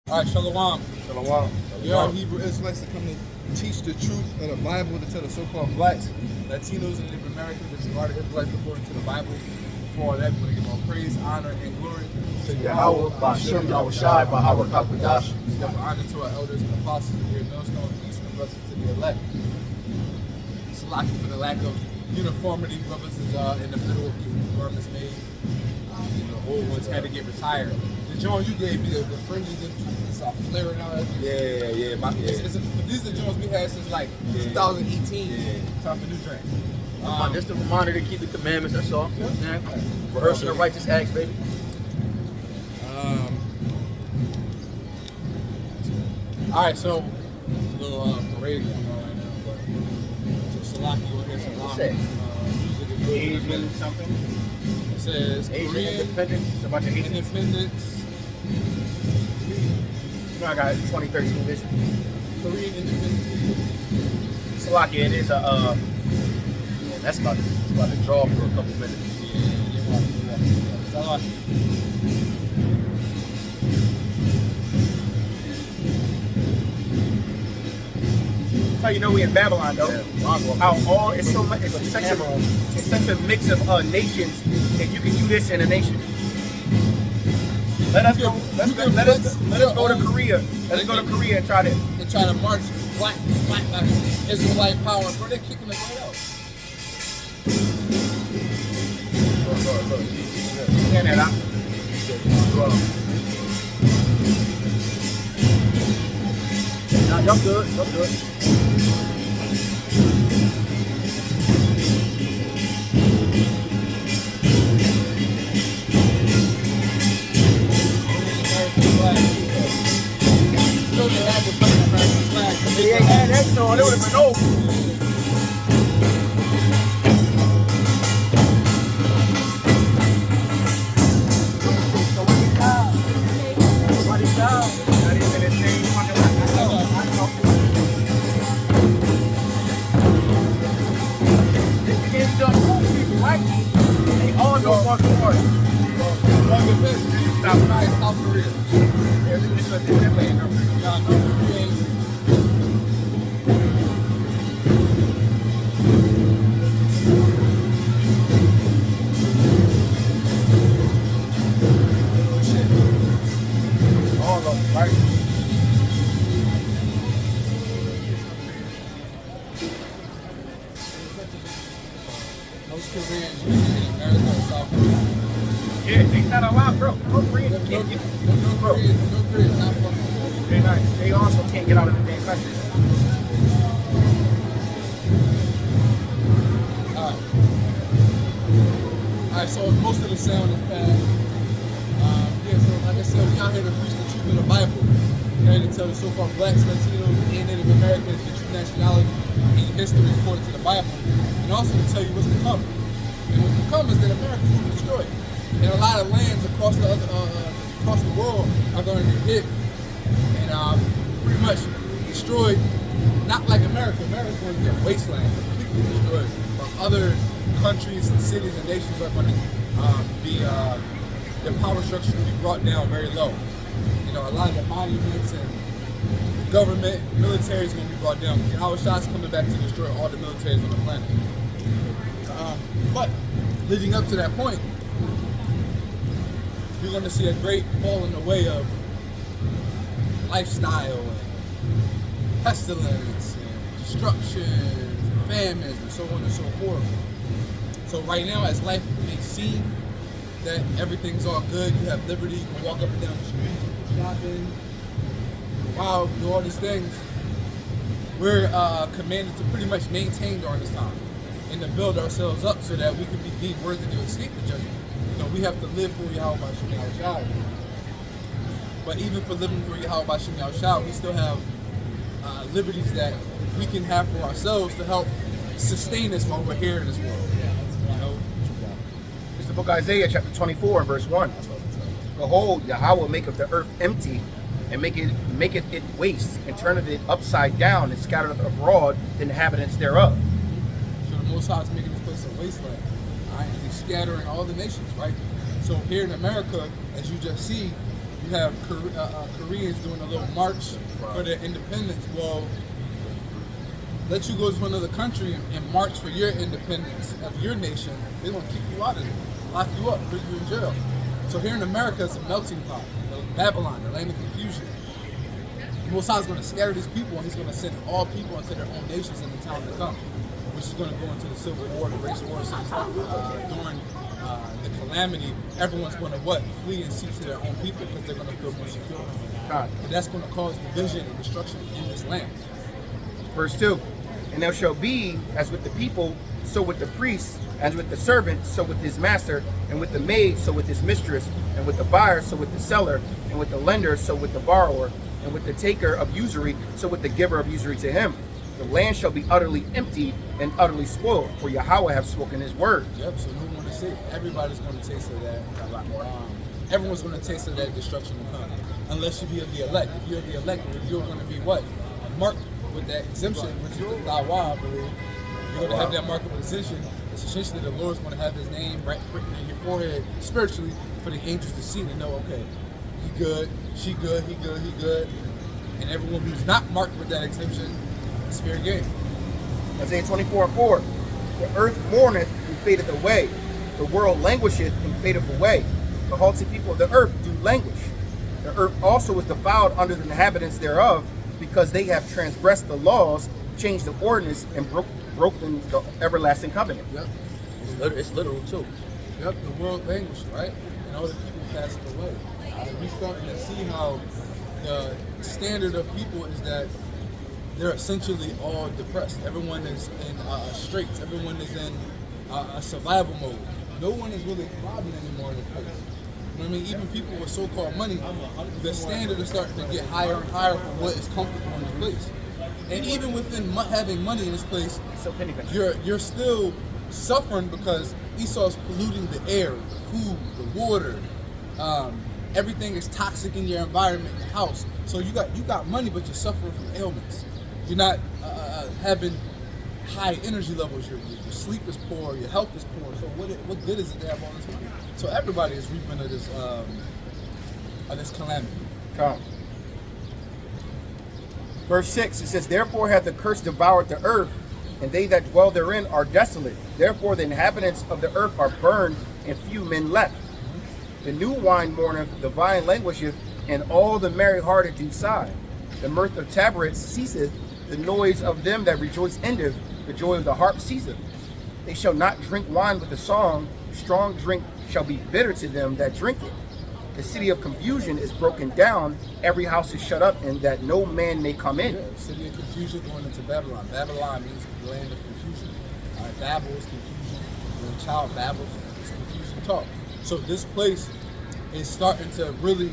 All right, Shalom. Shalom. We are Hebrew Israelites that come to teach the truth of the Bible to tell the so-called blacks, Latinos, and Native Americans that you are the Israelites according to the Bible. For all that, we want to give all praise, honor, and glory To Yahweh, Ba'ashem Yahushai, Bahawah Kakadash. give honor to our elders and apostles of the millstone, peace and blessings to the elect. It's lucky for the lack of uniformity. Brothers is in the middle of the garments made. The old ones had to get retired. The joint you gave me, the fringes, it's flaring out. Yeah. These are the joints we had since like 2018. Yeah. Time for new drink. Just a reminder to keep the commandments, that's all. You know what I'm saying? Rehearsing the righteous acts, baby. All right, so there's a little parade going on right now, but so Salaki will hear some What's that? music. Asian something. It says Asian Korean independence. It's a bunch of Asians. independence. You know I got 2013 vision. Korean independence. Slovakia, it is a, yeah, that's about to draw for a couple minutes. That's how you know we in Babylon, though. How all it's so much, it's such a mix of nations that you can do this in a nation. Let us go. Let us go to Korea. Let's go to Korea and try to. And try to march black Israelite power, bro. They're kicking us right out. Stand that out. Nah, y'all good. Y'all good. If they ain't had that song, it would have been over. So what is that? What is that? Not even the same fucking This kid's done cool people, right? They all know martial arts. South Korea. This is definitely in North Korea. All of them, right? Most Koreans in America and South Korea. Yeah, they not allowed, bro. No Koreans can't get, bro. No Koreans not fucking. They're not. They also can't get out of the damn country. Alright, so most of the sound is bad. So like I said, we out here to preach the truth of the Bible. We're here to tell the so-called blacks, Latinos, and Native Americans the true nationality and history according to the Bible. And also to tell you what's to come. And what's to come is that America's going to be destroyed. And a lot of lands across the world are going to be hit and pretty much destroyed. Not like America. America's going to be a wasteland, completely destroyed. But other countries and cities and nations are going to be their power structure will be brought down very low. You know, a lot of the monuments and the government, military is going to be brought down. Our shots coming back to destroy all the militaries on the planet. But leading up to that point, you're going to see a great falling away of lifestyle and pestilence and destruction and famines and so on and so forth. So right now, as life may seem that everything's all good, you have liberty, you can walk up and down the street, go shopping, wow, do all these things, we're commanded to pretty much maintain during this time and to build ourselves up so that we can be deemed worthy to escape the judgment. You know, we have to live for Yahweh Ba'ashem Yahushai. But even for living for Yahweh Ba'ashem Yahushai, we still have liberties that we can have for ourselves to help sustain us while we're here in this world. You know? It's the book of Isaiah, chapter 24, and verse 1. Behold, Yahweh maketh the earth empty, and maketh it waste, and turneth it upside down, and scattereth abroad the inhabitants thereof. So the Most High is making this place a wasteland. All right? And he's scattering all the nations, right? So here in America, as you just see, You have Koreans doing a little march for their independence. Well, let you go to another country and march for your independence of your nation, they're going to kick you out of there, lock you up, put you in jail. So here in America, it's a melting pot. Babylon, the land of confusion. Most High is going to scatter these people, and he's going to send all people into their own nations in the time to come, which is going to go into the civil war, the race war. So during the calamity, everyone's going to flee and seek to their own people because they're going to feel more secure. And that's going to cause division and destruction in this land. Verse 2, and there shall be, as with the people, so with the priest, as with the servant, so with his master, and with the maid, so with his mistress, and with the buyer, so with the seller, and with the lender, so with the borrower, and with the taker of usury, so with the giver of usury to him. The land shall be utterly emptied and utterly spoiled, for Yahweh have spoken his word. Yep, so no one to say. Everybody's going to taste of that. A lot more. Everyone's going to taste of that destruction to come, unless you be of the elect. If you're the elect, you're going to be what? Marked with that exemption, which is the Dawa, I believe. You're going to have that mark with exemption. It's essentially the Lord's going to have his name written in your forehead spiritually for the angels to see and know, okay, he good, she good, he good, he good. And everyone who's not marked with that exemption is fair game. Isaiah 24:4. The earth mourneth and fadeth away. The world languisheth and fadeth away. The haughty people of the earth do languish. The earth also is defiled under the inhabitants thereof, because they have transgressed the laws, changed the ordinance, and broken the everlasting covenant. Yep. It's literal too. Yep, the world languished, right? And all the people passed away. We're starting to see how the standard of people is that they're essentially all depressed. Everyone is in straits. Everyone is in a survival mode. No one is really thriving anymore in this place. You know what I mean? Even people with so-called money, the standard is starting to get higher and higher for what is comfortable in this place. And even within having money in this place, you're still suffering because Esau's polluting the air, the food, the water. Everything is toxic in your environment, your house. So you got money, but you're suffering from ailments. You're not having high energy levels. Your sleep is poor. Your health is poor. So what good is it to have all this money? So everybody is reaping of this calamity. Come. Verse 6, it says, therefore hath the curse devoured the earth, and they that dwell therein are desolate. Therefore the inhabitants of the earth are burned, and few men left. The new wine mourneth, the vine languisheth, and all the merry-hearted do sigh. The mirth of tabrets ceaseth, the noise of them that rejoice endeth, the joy of the harp ceaseth. They shall not drink wine with a song, strong drink shall be bitter to them that drink it. The city of confusion is broken down, every house is shut up, and that no man may come in. Yeah, city of confusion going into Babylon. Babylon means the land of confusion. Babel is confusion. When a child babbles, it's confusion talk. So this place is starting to really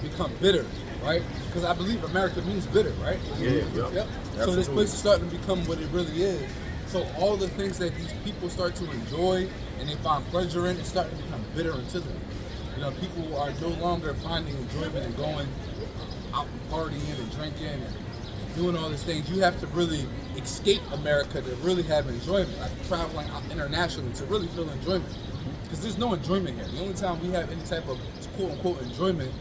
become bitter, right? Because I believe America means bitter, right? Yep. So this place is starting to become what it really is. So all the things that these people start to enjoy and they find pleasure in, it's starting to become bitter into them. You know, people are no longer finding enjoyment and going out and partying and drinking and doing all these things. You have to really escape America to really have enjoyment, like traveling out internationally to really feel enjoyment. Because there's no enjoyment here. The only time we have any type of quote-unquote enjoyment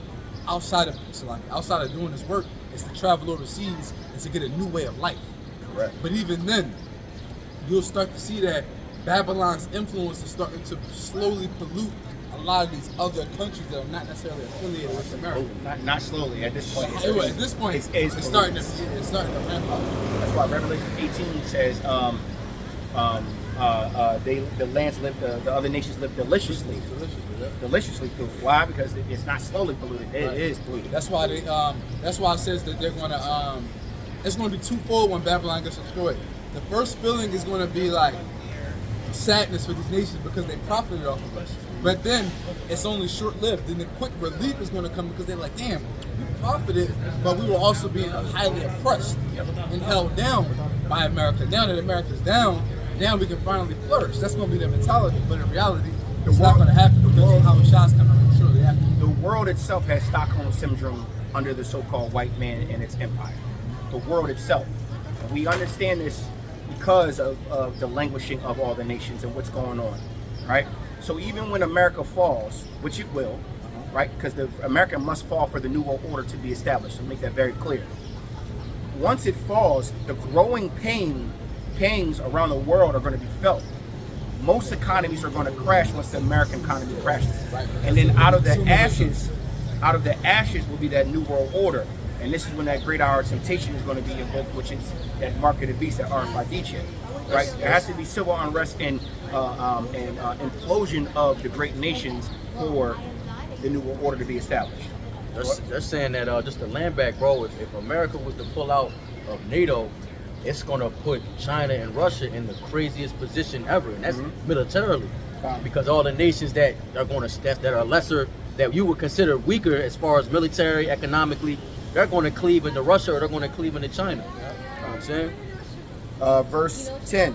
outside of doing this work is to travel overseas and to get a new way of life. Correct. But even then, you'll start to see that Babylon's influence is starting to slowly pollute a lot of these other countries that are not necessarily affiliated with America. Not slowly. At this point, At this point, it's starting to ramp up. That's why Revelation 18 says, the lands live, the other nations live deliciously. Deliciously through. Why? Because it's not slowly polluted. It is polluted. That's why they. That's why it says that they're going to. It's going to be twofold when Babylon gets destroyed. The first feeling is going to be like sadness for these nations because they profited off of us. But then it's only short-lived. Then the quick relief is going to come because they're like, damn, we profited, but we were also being highly oppressed and held down by America. Now that America's down, now we can finally flourish. That's going to be their mentality. But in reality, it's not going to happen because how the shots coming shortly after. The world itself has Stockholm Syndrome under the so-called white man and its empire. The world itself. And we understand this because of the languishing of all the nations and what's going on, right? So even when America falls, which it will, right? Because the America must fall for the New World Order to be established. So make that very clear. Once it falls, the growing pains around the world are going to be felt. Most economies are going to crash once the American economy crashes. And then out of the ashes will be that New World Order. And this is when that great hour of temptation is going to be invoked, which is that mark of the beast, that RFID chip. Right? There has to be civil unrest and implosion of the great nations for the New World Order to be established. They're saying that just the land back, bro. If America was to pull out of NATO, it's gonna put China and Russia in the craziest position ever, and that's militarily, because all the nations that are lesser, that you would consider weaker as far as military, economically, they're going to cleave into Russia or they're going to cleave into China. You know what I'm saying? Verse 10,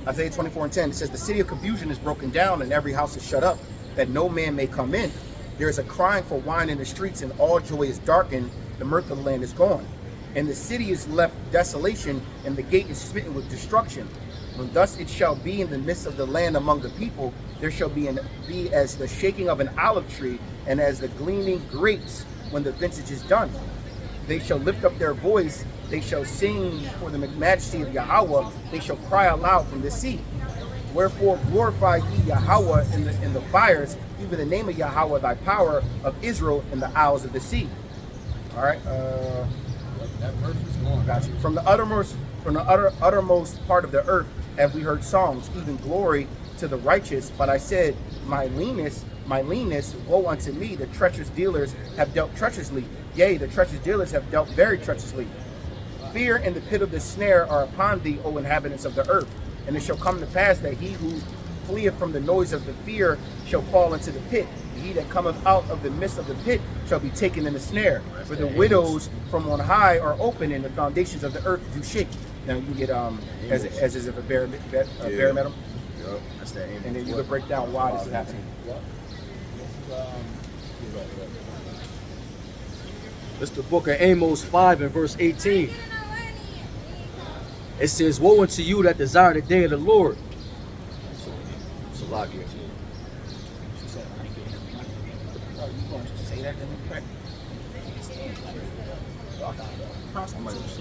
Isaiah 24:10, it says, the city of confusion is broken down and every house is shut up, that no man may come in. There is a crying for wine in the streets, and all joy is darkened. The mirth of the land is gone. And the city is left desolation, and the gate is smitten with destruction. When thus it shall be in the midst of the land among the people, there shall be as the shaking of an olive tree, and as the gleaning grapes when the vintage is done. They shall lift up their voice, they shall sing for the majesty of Yahweh, they shall cry aloud from the sea. Wherefore glorify ye Yahweh in the fires, even the name of Yahweh thy power of Israel in the isles of the sea. All right. That verse is going. Got you. From the uttermost part of the earth have we heard songs, even glory to the righteous. But I said, my leanness, woe unto me. The treacherous dealers have dealt treacherously. Yea, the treacherous dealers have dealt very treacherously. Fear and the pit of the snare are upon thee, O inhabitants of the earth. And it shall come to pass that he who fleeth from the noise of the fear shall fall into the pit. He that cometh out of the midst of the pit shall be taken in the snare. For the widows from on high are open, and the foundations of the earth do shake. Now you can get as if a bear met him. Yep. That's that. And then you can break down why this is happening. It's the book of Amos 5 and verse 18. It says, woe unto you that desire the day of the Lord. It's a lot here. She said, I ain't getting it. Oh, you going to say that to me? Right?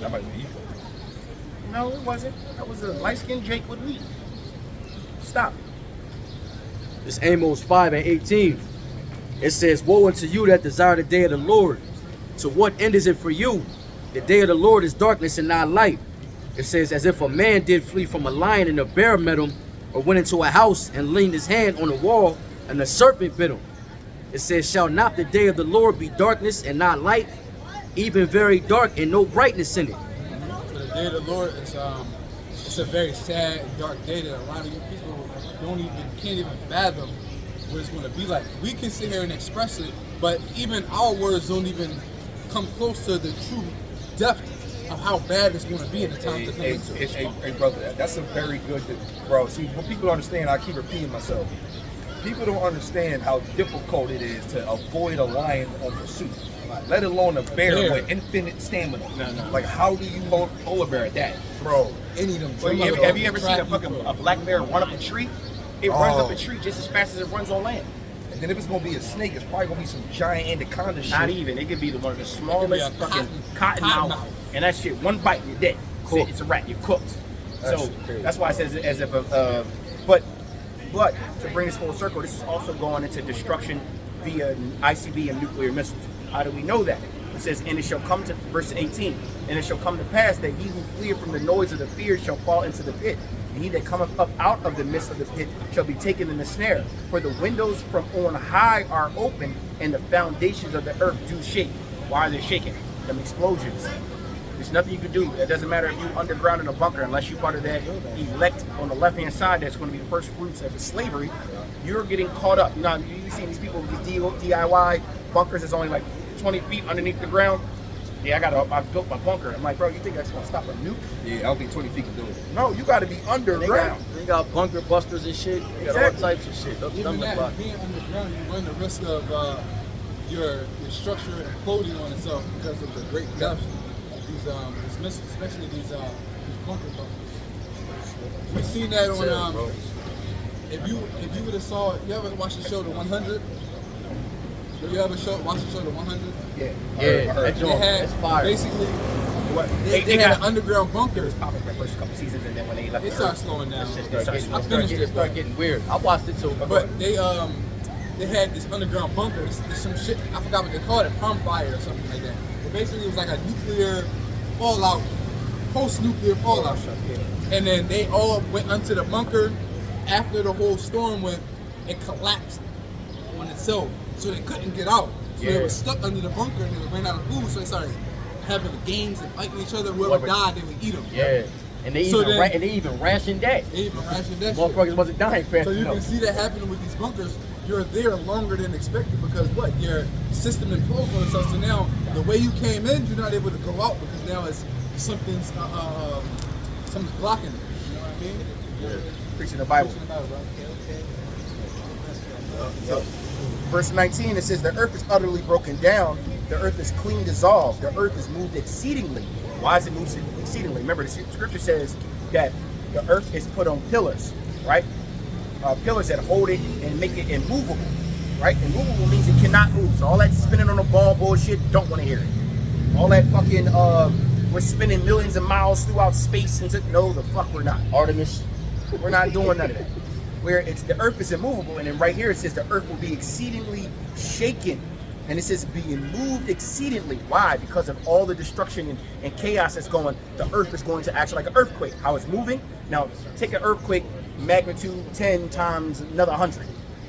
That might be evil. No, it wasn't. That was a light-skinned Jake would leave. Stop. It's Amos 5 and 18. It says, woe unto you that desire the day of the Lord. To what end is it for you? The day of the Lord is darkness and not light. It says, as if a man did flee from a lion and a bear met him, or went into a house and leaned his hand on the wall and a serpent bit him. It says, shall not the day of the Lord be darkness and not light, even very dark and no brightness in it? So the day of the Lord is it's a very sad and dark day that a lot of you people can't even fathom what it's going to be like. We can sit here and express it, but even our words don't even come close to the true depth of how bad it's going to be in the time to come. Hey, brother, that's a very good, bro. See, what people understand, I keep repeating myself. People don't understand how difficult it is to avoid a lion on pursuit, let alone a bear with infinite stamina. No. Like, how do you hold polar bear at that, bro? Any of them. Well, have you ever seen a black bear run up a tree? It runs up a tree just as fast as it runs on land. And then if it's gonna be a snake, it's probably gonna be some giant anaconda shit. Not even. It could be one of the smallest a fucking cottonmouth. cottonmouth. And that shit, one bite, you're dead. Cool. It's a rat. You're cooked. That's So crazy. that's why it says as if but to bring this full circle, this is also going into destruction via ICB and nuclear missiles. How do we know that? It says, and it shall come to verse 18, and it shall come to pass that he who fleeth from the noise of the fear shall fall into the pit. And he that cometh up out of the midst of the pit shall be taken in the snare. For the windows from on high are open, and the foundations of the earth do shake. Why are they shaking? Them explosions. There's nothing you can do. It doesn't matter if you're underground in a bunker, unless you're part of that elect on the left-hand side that's going to be the first fruits of the slavery. You're getting caught up. You know, you see these people with these DIY bunkers that's only like 20 feet underneath the ground. Yeah, I built my bunker. I'm like, bro, you think that's going to stop a nuke? Yeah, I don't think 20 feet can do it. No, you got to be underground. They got bunker busters and shit. They got Exactly. all types of shit. Those Even stumbling that, blocks. being underground, you run the risk of your structure imploding on itself because of the great depth of these missiles, especially these bunker bunkers. We've seen that on if you would have saw, you ever watched the show The 100? You ever watch the show The 100? Yeah. Yeah, I heard. that joint, They that's had fire. basically What? they had an underground bunker. It was popping for the first couple seasons, and then when they left, They the started Earth, slowing down. Shit I start getting weird. I watched it too. But they had this underground bunker. There's some shit, I forgot what they called it, palm fire or something like that. But basically it was like a nuclear fallout, post-nuclear fallout. Yeah. And then they all went onto the bunker after the whole storm went. It collapsed on itself, so they couldn't get out. So they Yeah. were stuck under the bunker and they ran out of food. So they started having games and fighting each other. Whoever died, they would eat them. Yeah, and they So even then- they even rationed that. They even rationed that shit. Motherfuckers wasn't dying fast So you enough. can see that happening with these bunkers. You're there longer than expected because what? Your system imploded on itself. So now the way you came in, you're not able to go out because now it's something's blocking it. You know what I mean? Yeah. Preaching the Bible. Preaching the Bible, bro. So, verse 19, it says, the earth is utterly broken down. The earth is clean dissolved. The earth is moved exceedingly. Why is it moved exceedingly? Remember, the scripture says that the earth is put on pillars, right? Pillars that hold it and make it immovable, right? Immovable means it cannot move. So all that spinning on the ball bullshit, don't want to hear it. All that fucking, we're spinning millions of miles throughout space. And no, the fuck we're not. Artemis. We're not doing none of that. Where it's the earth is immovable, and then right here it says the earth will be exceedingly shaken, and it says being moved exceedingly. Why? Because of all the destruction and chaos that's going. The earth is going to act like an earthquake. How it's moving. Now take an earthquake magnitude 10 times another 100.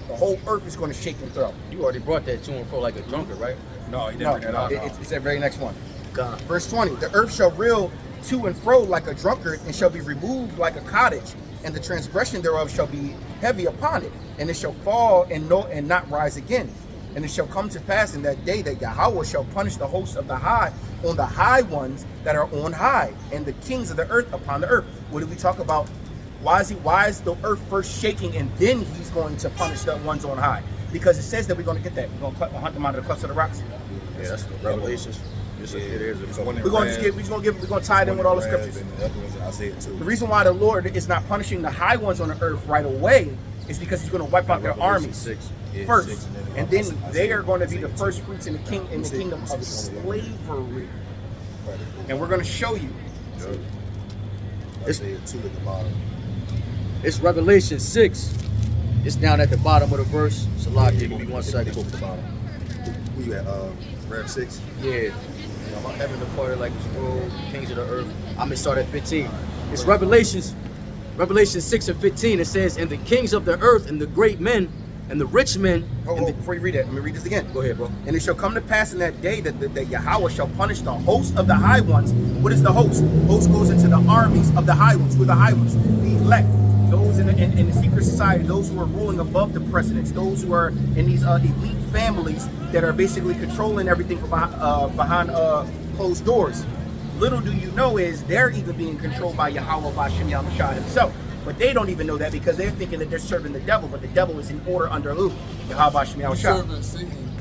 The whole earth is going to shake and throw. You already brought that to and fro like a drunkard, right? No, he didn't No, bring that up. it's the very next one. God. Verse 20, the earth shall reel to and fro like a drunkard, and shall be removed like a cottage, and the transgression thereof shall be heavy upon it, and it shall fall and not rise again. And it shall come to pass in that day that Yahweh shall punish the hosts of the high on the high ones that are on high, and the kings of the earth upon the earth. What did we talk about? Why is the earth first shaking, and then he's going to punish the ones on high? Because it says that we're going to get that. We're going to hunt them out of the clefts of the rocks. Yeah, that's Revelations. It is. It's one in We're going to red, we're going to tie it in with all the one in red, scriptures. and the other one's in Isaiah 2. The reason why the Lord is not punishing the high ones on the earth right away is because he's going to wipe out their Revelation armies 6. Yeah, first, 6, and then Isaiah they are going to be 2. the first fruits in the kingdom of slavery. And we're going to show you. Isaiah 2 at the bottom. It's Revelation 6. It's down at the bottom of the verse. Salah, give me 1 second. Go to the bottom. Who you at? Rev 6. Yeah. Heaven departed like a scroll, kings of the earth. I'm gonna start at 15. It's Revelation 6 and 15. It says, and the kings of the earth, and the great men, and the rich men. Before you read that, let me read this again. Go ahead, bro. And it shall come to pass in that day that Yahweh shall punish the host of the high ones. What is the host? Host goes into the armies of the high ones. Who are the high ones? The elect. Those in the secret society, those who are ruling above the presidents, those who are in these elite families that are basically controlling everything from behind closed doors. Little do you know is they're even being controlled by Yahweh Bashem Yahushua himself. But they don't even know that because they're thinking that they're serving the devil, but the devil is in order under who? Yahweh Bashem You're Yahushua. serving Satan.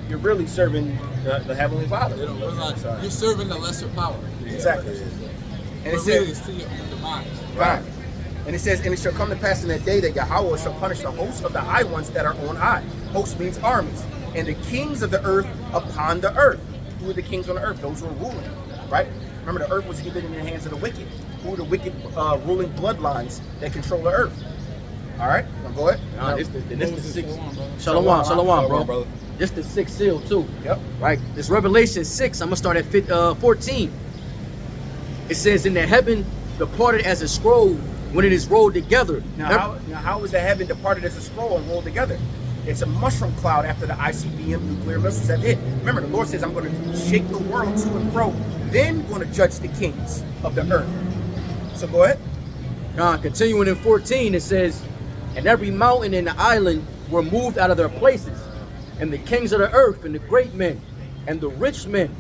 You're Really serving the Heavenly Father. they don't realize you're serving the lesser power. Exactly. And But it really, says, it's to your own demise. right. And it says, and it shall come to pass in that day that Yahweh shall punish the hosts of the high ones that are on high. Host means armies. And the kings of the earth upon the earth. Who are the kings on the earth? Those who are ruling, right? Remember, the earth was given in the hands of the wicked. Who are the wicked ruling bloodlines that control the earth? All right, now go ahead. This the sixth. Shalom, Shalom, bro. brother. This the sixth seal too. Yep. Right. This Revelation 6. I'm gonna start at 14. It says, in the heaven departed as a scroll when it is rolled together. Now, how is the heaven departed as a scroll and rolled together? It's a mushroom cloud after the ICBM nuclear missiles have hit. Remember, the Lord says, I'm going to shake the world to and fro, then going to judge the kings of the earth. So go ahead. Continuing in 14, it says, and every mountain and the island were moved out of their places, and the kings of the earth, and the great men, and the rich men,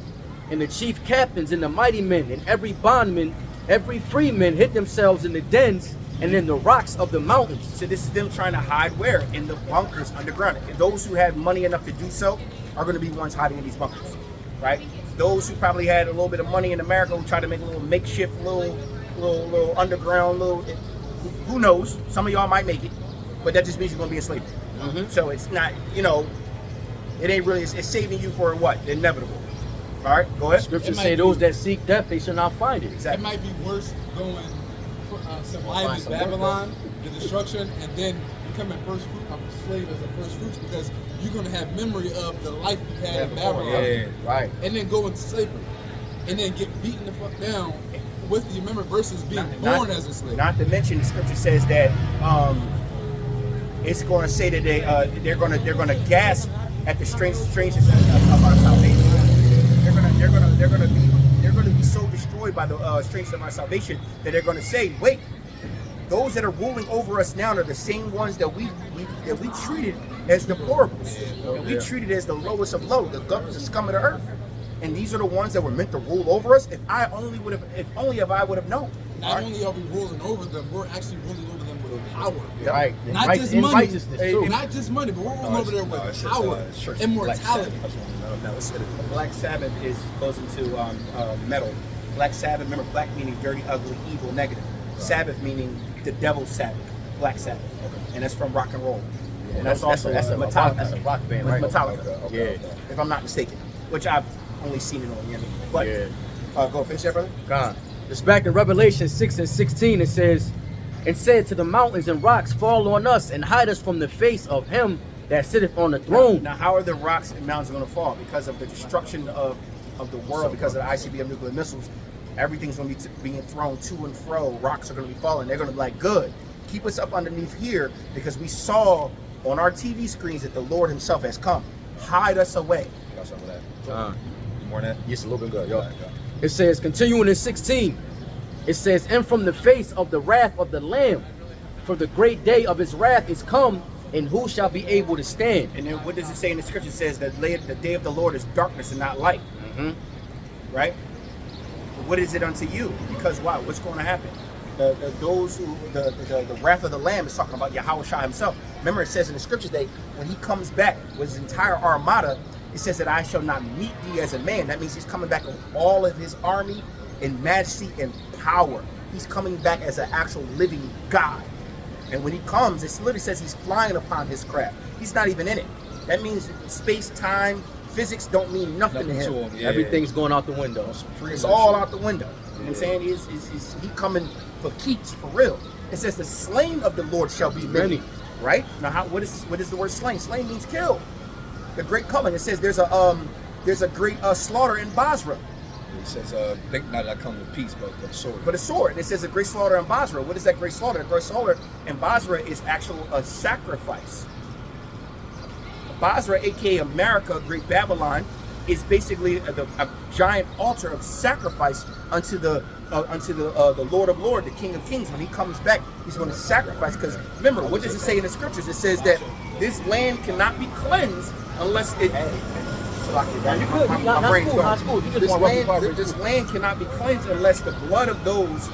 and the chief captains, and the mighty men, and every bondman, every freeman hid themselves in the dens and in the rocks of the mountains. So this is them trying to hide where? In the bunkers underground. And those who have money enough to do so are going to be ones hiding in these bunkers, right? Those who probably had a little bit of money in America who tried to make a little makeshift, little underground, who knows? Some of y'all might make it, but that just means you're going to be in slavery. So it's not, It ain't really. It's saving you for what? The inevitable. All right, go ahead. Scriptures It might say be- those that seek death, they shall not find it. It might be worse going surviving Babylon, the destruction, and then becoming first fruit, a slave as a first fruits, because you're gonna have memory of the life you had in Babylon, Yeah. Right. and then go into slavery, and then get beaten the fuck down with the remember versus being born as a slave. Not to mention, the scripture says that it's going to say that they're going to gasp at the strangeness of our salvation. They're going to be so destroyed by the strangeness of our salvation that they're going to say, wait, those that are ruling over us now are the same ones that we treated as deplorables, that we treated as the lowest of low, the scum of the earth. And these are the ones that were meant to rule over us. If only if I would have known. Not only are we ruling over them, we're actually ruling over them with power. Right. Not just in money, righteousness too. not just money, but we're ruling over there with it's power, church. immortality. No, it's Black Sabbath goes into metal. Black Sabbath, remember, black meaning dirty, ugly, evil, negative. Sabbath meaning the devil's Sabbath. Black Sabbath, and that's from rock and roll. And that's also a Metallica. That's a rock band, right? Metallica, Yeah. if I'm not mistaken, which I've only seen it on the internet. But Yeah. go finish that, brother. God. It's back in Revelation 6 and 16. It says, and said to the mountains and rocks, fall on us and hide us from the face of him that sitteth on the throne. Now, how are the rocks and mountains going to fall? Because of the destruction of the world, because of the ICBM nuclear missiles. Everything's going to be being thrown to and fro. Rocks are going to be falling. They're going to be like, good, keep us up underneath here, because we saw on our TV screens that the Lord himself has come. Hide us away. Got some of that. More than that? Yes, a little bit good, yo. It says, continuing in 16, it says, and from the face of the wrath of the Lamb, for the great day of his wrath is come, and who shall be able to stand? And then what does it say in the scripture? It says that the day of the Lord is darkness and not light. Right? What is it unto you? Because why? What's going to happen? The wrath of the Lamb is talking about Yahweh Shah himself. Remember, it says in the scriptures that when he comes back with his entire armada, it says that I shall not meet thee as a man. That means he's coming back with all of his army in majesty and power. He's coming back as an actual living God. And when he comes, it literally says he's flying upon his craft. He's not even in it. That means space, time, physics don't mean nothing to him. Yeah. Everything's going out the window. It's all out the window. You know what I'm saying? Is he coming for keeps, for real? It says the slain of the Lord shall be many. Right? Now, what is the word slain? Slain means killed. The great culling. It says there's a great slaughter in Basra. It says, think not that come with peace, but a sword. But a sword. It says a great slaughter in Basra. What is that great slaughter? The great slaughter in Basra is actual a sacrifice. Basra, aka America, Great Babylon, is basically a giant altar of sacrifice unto the Lord of Lords, the King of Kings. When he comes back, he's going to sacrifice. Because remember, what does it say in the scriptures? It says that this land cannot be cleansed unless it. My brain's going. This land cannot be cleansed unless the blood of those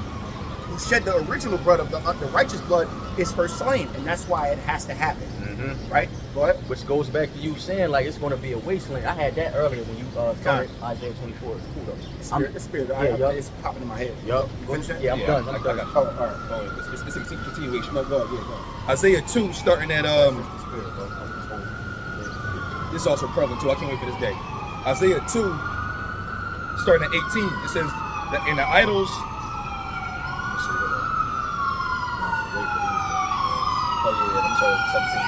who shed the original blood of the righteous blood is first slain, and that's why it has to happen. Right? Go ahead. Which goes back to you saying like it's going to be a wasteland. I had that earlier when you started Isaiah 24. The spirit. It's popping in my head. Yup. Finish that? Yeah, I'm done. I got Oh, all right. It's a continuation. No, go ahead. Isaiah 2, starting at this is also prevalent too. I can't wait for this day. Isaiah 2, starting at 18. It says that in the idols. Oh yeah, I'm sorry, 17.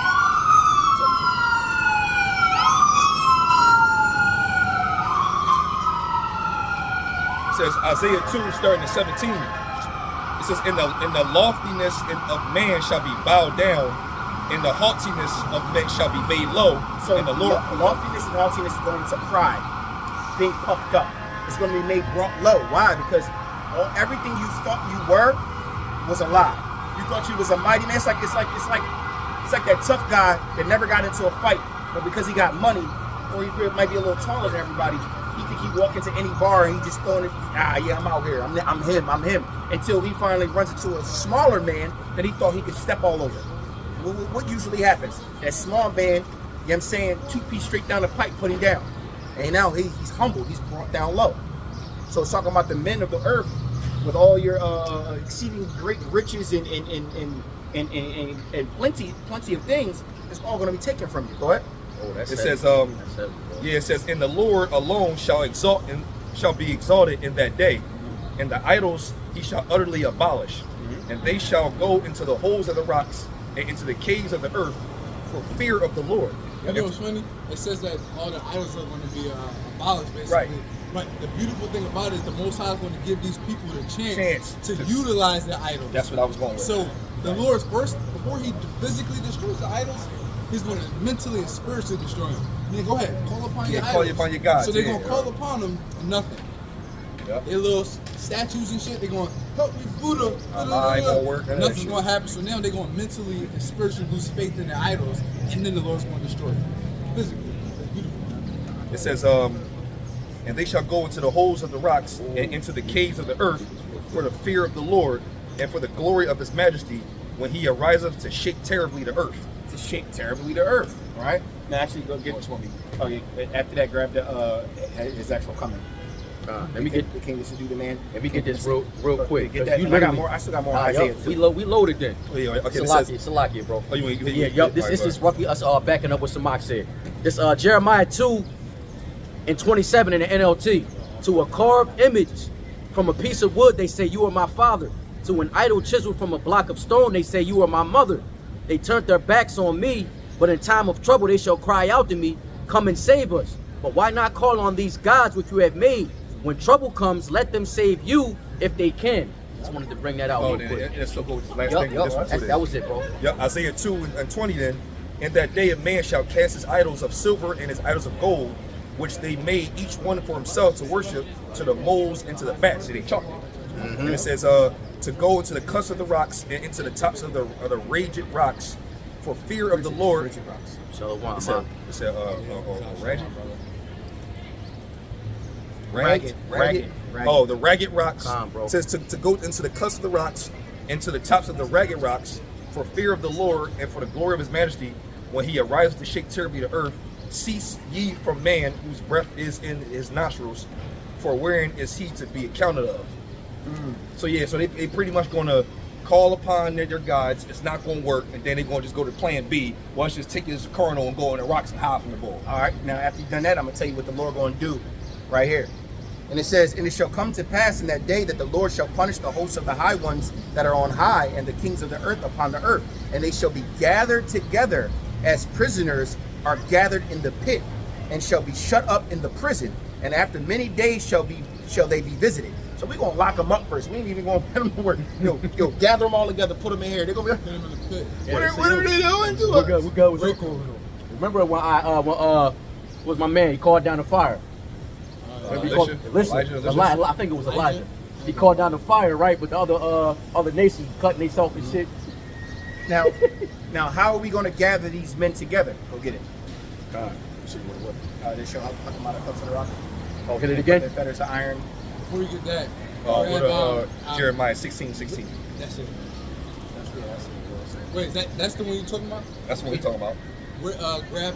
It says Isaiah 2, starting at 17. It says, in the loftiness of man shall be bowed down, and the haughtiness of men shall be made low. So and the Lord, loftiness and haughtiness is going into pride, being puffed up. It's going to be made brought low. Why? Because everything you thought you were was a lie. You thought you was a mighty man. It's like that tough guy that never got into a fight, but because he got money, or he might be a little taller than everybody, he think he walk into any bar and he just throwing it. I'm out here. I'm him. Until he finally runs into a smaller man that he thought he could step all over. What usually happens? That small man, you know what I'm saying, 2-piece straight down the pipe, put him down. And now he's humbled, he's brought down low. So it's talking about the men of the earth with all your exceeding great riches and plenty of things, it's all going to be taken from you. Go ahead. Oh, that's It heavy. says, That's heavy, bro. yeah, it says, and the Lord alone shall exalt and shall be exalted in that day, and the idols he shall utterly abolish, and they shall go into the holes of the rocks and into the caves of the earth for fear of the Lord. You know what's funny? It says that all the idols are going to be abolished, basically. Right. But the beautiful thing about it is the Most High is going to give these people the chance To- to utilize their idols. That's what I was going with. So the Lord's first, before he physically destroys the idols, he's going to mentally and spiritually destroy them. Yeah, go ahead, call upon your Yeah, idols. call upon your gods, So they're yeah, going to call upon them and nothing. Yep. Their little statues and shit, they're going, help me, Buddha. Ain't gonna work, none of that Nothing's shit. going to happen. So now they're going to mentally and spiritually lose faith in their idols, and then the Lord's going to destroy them. Physically. It's beautiful. It says, and they shall go into the holes of the rocks and into the caves of the earth for the fear of the Lord and for the glory of his majesty when he ariseth to shake terribly the earth. To shake terribly the earth. All right. Now actually go get it for me. Okay. After that, grab the his actual coming. Let me get the king to do the man. let me get this real quick. Get 'cause that. you I got literally- more. I still got more Nah, Isaiah. yup, too. we loaded then. Oh, yeah, okay, it Salakia, says, Salakia, bro. oh, you Yeah, yup. This is roughly us backing up what Samak said. This Jeremiah 2:27 in the NLT. To a carved image from a piece of wood, they say, you are my father. To an idol chiseled from a block of stone, they say, you are my mother. They turned their backs on me, but in time of trouble they shall cry out to me, come and save us. But why not call on these gods which you have made? When trouble comes, let them save you if they can. Just wanted to bring that out oh, real quick. let's go with this last Yup, thing. yup, This one, too, that was it, bro. Yep, Isaiah 2:20 then. In that day a man shall cast his idols of silver and his idols of gold, which they made each one for himself to worship, to the moles and to the bats. See, they chalked it. And it says, to go into the cuts of the rocks and into the tops of the raged rocks for fear of the Lord. Shalom, It said, man. ragged? Ragged. Oh, the ragged rocks. Come on, bro. It says to go into the cuts of the rocks, into the tops of the ragged rocks, for fear of the Lord and for the glory of his majesty, when he arises to shake terribly the earth. Cease ye from man whose breath is in his nostrils, for wherein is he to be accounted of. So yeah, so they pretty much gonna call upon their gods. It's not gonna work, and then they're gonna just go to plan B. Well, let's just take his carnal and go in the rocks and hide from the bull. All right. Now after you've done that, I'm gonna tell you what the Lord going to do, right here. And it says, and it shall come to pass in that day that the Lord shall punish the hosts of the high ones that are on high, and the kings of the earth upon the earth, and they shall be gathered together as prisoners are gathered in the pit, and shall be shut up in the prison, and after many days shall they be visited. So we're gonna lock them up first. We ain't even gonna put them to work. Gather them all together, put them in here. They're gonna be Put them in the pit. what are they doing to We us? good, we good. Real cool. Remember when was my man? He called down the fire. Remember he called- Elijah. I think it was Elijah. He called down the fire, right? But the other nations cutting themselves and shit. Now, how are we gonna gather these men together? Go get it. They shall come out of cups of the rock. Oh, hit it Their again. fetters of iron. Before you get that, Jeremiah 16:16. That's it. Wait, that's the one you're talking about? That's what we talking about. Grab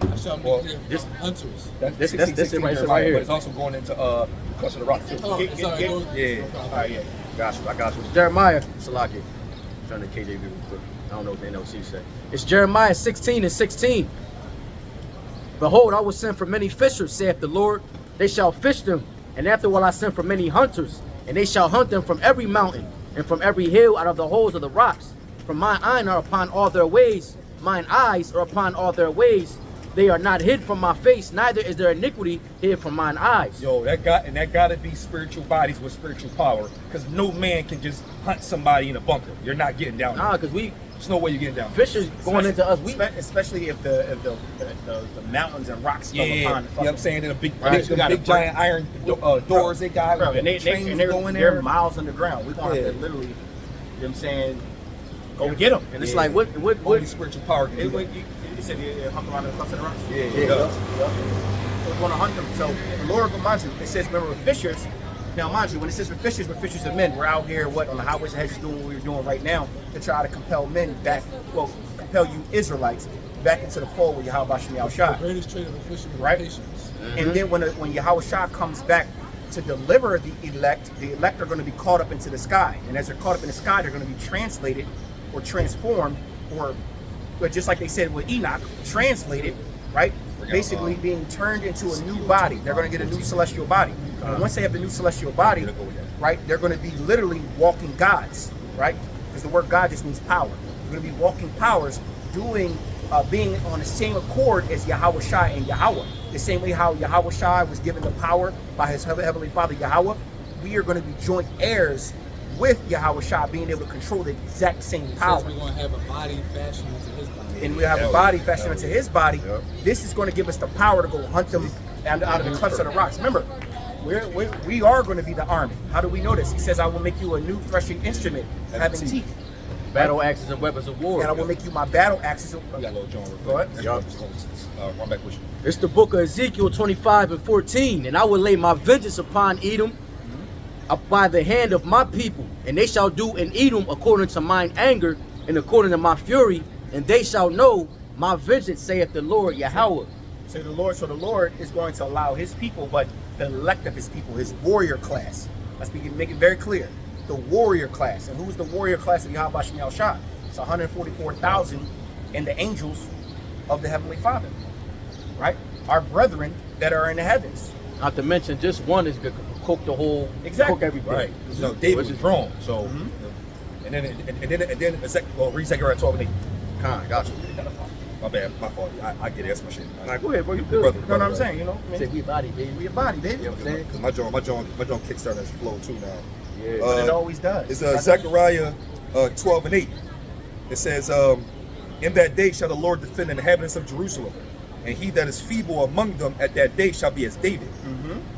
I shall make Well, you this- hunters. This it right here. But it's also going into Cuts of the Rock too. Oh, Get- sorry. get- go- yeah. All right, yeah. I got you. Jeremiah, Salaki. Trying to KJV real quick. I don't know what the NLT said. It's Jeremiah 16:16. Behold, I will send for many fishers, saith the Lord. They shall fish them, and after will I send for many hunters, and they shall hunt them from every mountain, and from every hill out of the holes of the rocks. For mine eyes are upon all their ways, mine eyes are upon all their ways. They are not hid from my face, neither is their iniquity hid from mine eyes. Yo, that gotta be spiritual bodies with spiritual power, because no man can just hunt somebody in a bunker. You're not getting down there. Nah, because we There's no way you're getting down there. fishers going into us. We Especially if the mountains and rocks fell Yeah, you upon know what I'm saying? And a big, Right. big giant iron doors they got. Bro, with and the trains they're go in they're there. miles underground. We're gonna Yeah. have to literally, you know what I'm saying, go get them. and it's Yeah. like what Only spiritual power can do that. You said you hunt around the cluster of the rocks? Yeah, Yeah. it does. So we're going to hunt them. So the Lord, mind you, it says, remember with fishers. Now, mind you, when it says with fishers of men, we're out here, on the highways and hedges doing what we're doing right now to try to compel men back, compel you Israelites back into the fold with Yahweh Shem The Yahushua. greatest trait of a fisherman is Right. patience. And then when Yahushua comes back to deliver the elect are going to be caught up into the sky. And as they're caught up in the sky, they're going to be translated or transformed, or just like they said with Enoch, translated right? Basically being turned into a new body. They're going to get a new celestial body. And once they have the new celestial body, right, they're going to be literally walking gods, right? Because the word God just means power. They're going to be walking powers, doing, being on the same accord as Yahweh Shai and Yahweh. The same way how Yahweh Shai was given the power by his heavenly Father Yahweh, we are going to be joint heirs with Yahweh Shai, being able to control the exact same power. We're going to have a body fashioned into his body. And we have a body fashioned into his body. This is going to give us the power to go hunt them out of the clefts of the rocks. Remember, we are going to be the army. How do we know this? He says, I will make you a new threshing instrument having teeth. Battle axes and weapons of war. And I will make you my battle axes. We got a little John. Go ahead. Run back with you. It's the book of Ezekiel 25 and 14. And I will lay my vengeance upon Edom by the hand of my people, and they shall do in Edom according to mine anger and according to my fury, and they shall know my vengeance, saith the Lord Yahweh. So the Lord is going to allow his people, but the elect of his people, his warrior class. Let's make it very clear. The warrior class. And who's the warrior class of Yahweh Shem El Shai? It's 144,000 and the angels of the Heavenly Father. Right? Our brethren that are in the heavens. Not to mention, just one is going to cook the whole, cook everything. Right. No, David was wrong. So, and then read Zechariah 12 and 8. Con, gotcha. My bad, my fault. I get it. That's my shit. All right, go ahead, bro. You good? Brother, You know what I'm saying? You know, Say we body, baby. we a body, baby. Yeah, because my John kickstarting his flow too now. Yeah. But it always does. It's Zechariah 12 and 8. It says, in that day shall the Lord defend the inhabitants of Jerusalem, and he that is feeble among them at that day shall be as David.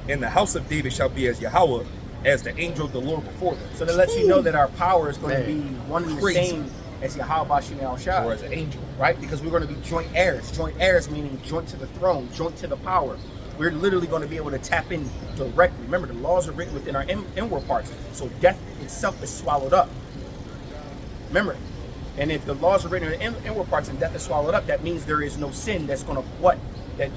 And the house of David shall be as Yahweh, as the angel of the Lord before them. So that lets you know that our power is going to be one and the Crazy. same as Yahweh Shem El Shai. Or as an angel. Right? Because we're going to be joint heirs. Joint heirs meaning joint to the throne, joint to the power. We're literally going to be able to tap in directly. Remember, the laws are written within our inward parts. So death itself is swallowed up. Remember, and if the laws are written in the inward parts and death is swallowed up, that means there is no sin that's going to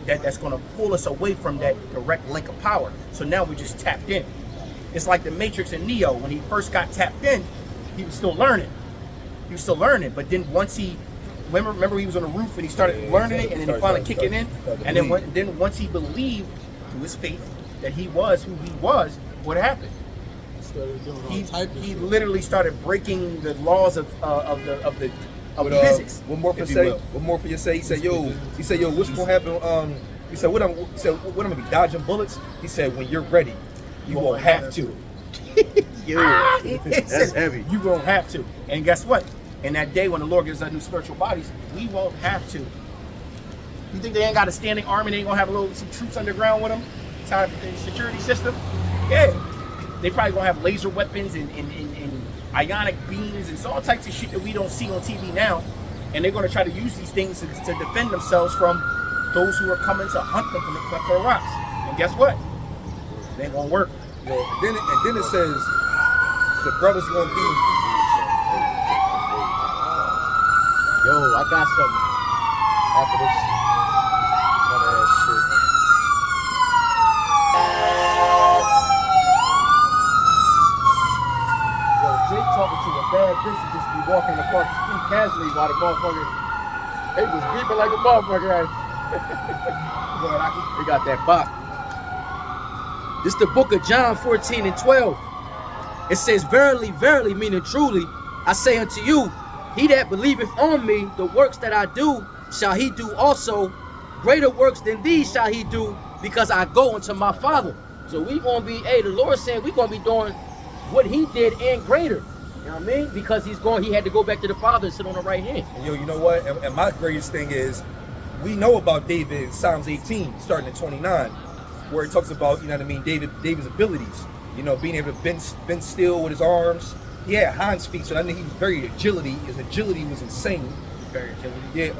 that's going to pull us away from that direct link of power. So now we just tapped in. It's like the Matrix and Neo. When he first got tapped in, he was still learning. But then once he, remember he was on the roof and he started learning it, and then he finally kicking in. And then once he believed through his faith that he was who he was, what happened? He literally started breaking the laws of physics. One more for you say. He said, yo, what's gonna happen? He said, what I'm gonna be dodging bullets? He said, when you're ready, you won't have to. That's heavy. You won't have to. And guess what? In that day when the Lord gives us new spiritual bodies, we won't have to. You think they ain't got a standing army? They ain't gonna have some troops underground with them? Time security system? Yeah. They probably gonna have laser weapons and ionic beams and all types of shit that we don't see on TV now. And they're gonna try to use these things to defend themselves from those who are coming to hunt them from the cleft of the rocks. And guess what? It ain't gonna work. Well, and then it says the brother's gonna be. Yo, I got something after this ass shit. Yo, Jake talking to a bad bitch and just be walking across the street casually while the motherfucker, they was beeping like a motherfucker. They got that bop. This is the book of John 14 and 12. It says, verily, verily, meaning truly, I say unto you, he that believeth on me, the works that I do, shall he do also. Greater works than these shall he do, because I go unto my Father. So we gonna be, the Lord saying we gonna be doing what he did and greater. You know what I mean? Because he had to go back to the Father and sit on the right hand. Yo, you know what? And my greatest thing is, we know about David, Psalms 18, starting at 29, where it talks about, you know what I mean, David's abilities. You know, being able to bend still with his arms. He had hinds feet, so I think he was very agility. His agility was insane. Very agility. Yeah,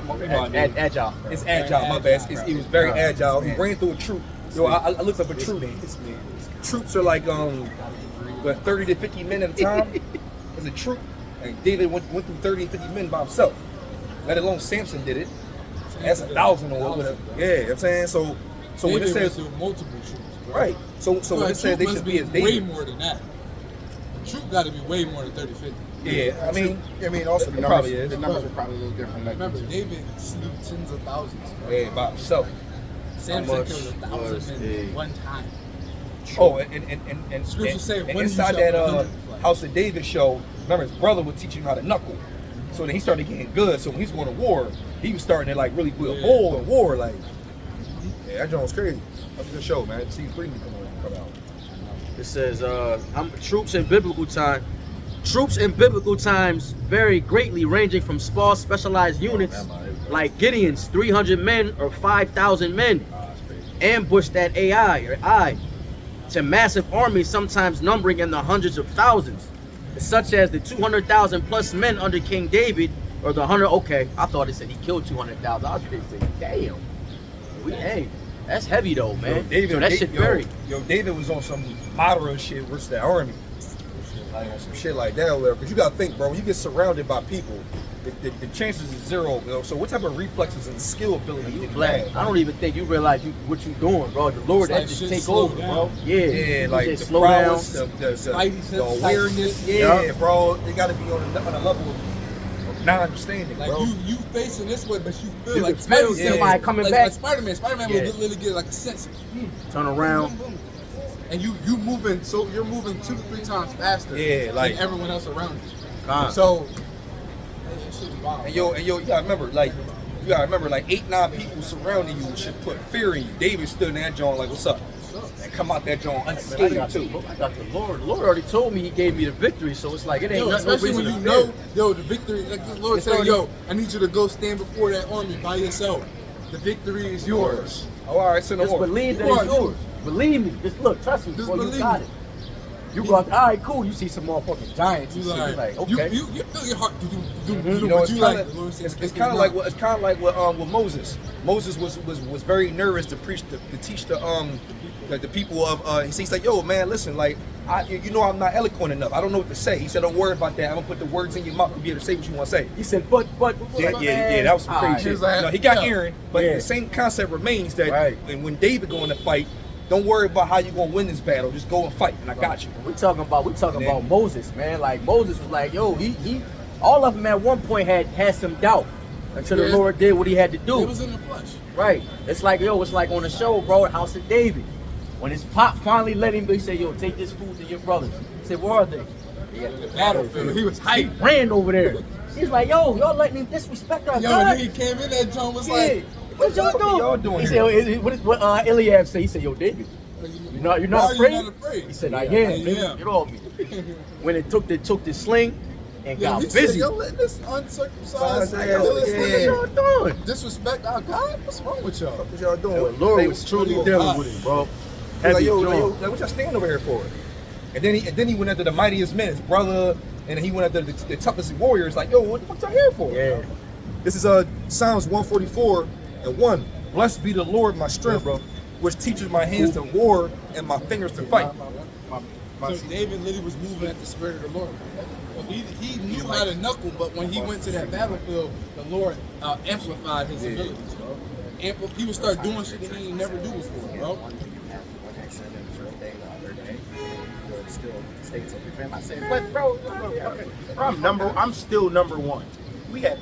Agile. It's agile. My bad. He was very agile. He ran through a troop. Yo, I looked up a troop. Troops are like 30 to 50 men at a time. As a troop, and David went through 30 to 50 men by himself. Let alone Samson did it. That's 1,000 or whatever. Yeah, you know what I'm saying? So when it says multiple troops, right. So when it says they should be as David. Way more than that. A troop got to be way more than 30, 50. Yeah, I mean, also The it numbers, probably is. the numbers are probably a little different. Like, Remember, David slew tens of thousands. Yeah, by himself. Samson much killed 1,000 was men a- one time. Oh, and Scripture say, and one you inside shall that be 100 flight. House of David show, remember his brother would teach him how to knuckle. So then he started getting good. So when he's going to war, he was starting to like really build a bull in war. Like, yeah, that joint was crazy. That's a good show, man. Season 3 need to come out. It says, troops in biblical time. Troops in biblical times vary greatly, ranging from small specialized units like Gideon's 300 men or 5,000 men, ambushed that AI to massive armies, sometimes numbering in the hundreds of thousands, such as the 200,000 plus men under King David, or the 100. Okay, I thought it said he killed 200,000. I was going to say, damn, hey, that's heavy though, man. So that shit vary. Yo, David was on some moderate shit versus the army. Like on some shit like that over there. Because you gotta think, bro, when you get surrounded by people, the chances is zero. You know? So what type of reflexes and skill ability You did you black. have? I don't even think you realize what you doing, bro. The Lord It's like that just shit take slow over, down. bro. Yeah, Yeah, like just the slow down. prowess, the Spidey sense awareness. type Yeah, bro, they gotta be on a level of non-understanding, Like bro. you facing this way, but you feel You like can feel Spidey somebody sense. coming like, back. Like Spider-Man. Spider-Man Yeah. will literally get like a sense. Turn around. Boom, boom. And you moving, so you're moving 2 to 3 times faster Yeah, like- than everyone else around you. God. So that shit be wild. And yo, you gotta remember, like 8-9 people surrounding you should put fear in you. David stood in that joint like, "What's up?" And come out that joint unscathed too. I got the Lord. The Lord already told me He gave me the victory, so it's like it ain't Yo, nothing. especially when reason you to fear. know, yo, the victory, like the Lord It's saying, already- yo, I need you to go stand before that army by yourself. The victory is yours. Oh, all right, send them Just over. believe that You it's are- yours. Believe me. Just look, trust me. Just Boy, you believe got me. it. You go out, all right, cool. You see some motherfucking giants. You You like, like, okay. you feel your heart do, You but know, it's you kind like, of the Lord says, it's kind of like with Moses. Moses was very nervous to preach to teach the people of. He's like, yo, man, listen, like you know I'm not eloquent enough. I don't know what to say. He said, don't worry about that. I'm gonna put the words in your mouth to be able to say what you want to say. He said, but Yeah, that was some crazy Alright. shit. He's like, No, he got yeah. Aaron, but Yeah. the same concept remains that Right. when David go in the fight, don't worry about how you gonna win this battle. Just go and fight, and I got you. We talking about Yeah. Moses, man. Like Moses was like, yo, he all of them at one point had some doubt until Yeah. the Lord did what He had to It do. was in the flesh. Right. It's like on the show, bro, House of David. When his pop finally let him go, he said, yo, take this food to your brothers. He said, where are they? He at the Battlefield. He was He hyped. ran over there. He's like, yo, y'all letting him disrespect our Yo, God? and then he came in that joint was Yeah. like, What y'all What doing? y'all doing He here? said, what Eliab said? He said, yo, David, you're not Why are afraid? you not afraid? He said, I Yeah, am. I Nigga. am. Get off me. When it took the sling and Yo, got he busy. said, yo, let this uncircumcised Yeah. nigga What y'all doing? disrespect our God? What's wrong with y'all? What y'all doing? The Lord They was truly really dealing hot. with him, bro. Like, Heavy yo, joint. what y'all stand over here for? And then he went after the mightiest men, his brother, and he went after the toughest warriors. Like, yo, what the fuck y'all here for? Yeah. This is Psalms 144:1. Blessed be the Lord, my strength, bro, which teaches my hands to war and my fingers to fight. So David literally was moving at the spirit of the Lord. He knew how to knuckle, but when he went to that battlefield, the Lord amplified his abilities, bro. He would start doing shit that he ain't never do before, bro. I said, but bro, I'm still number one. We had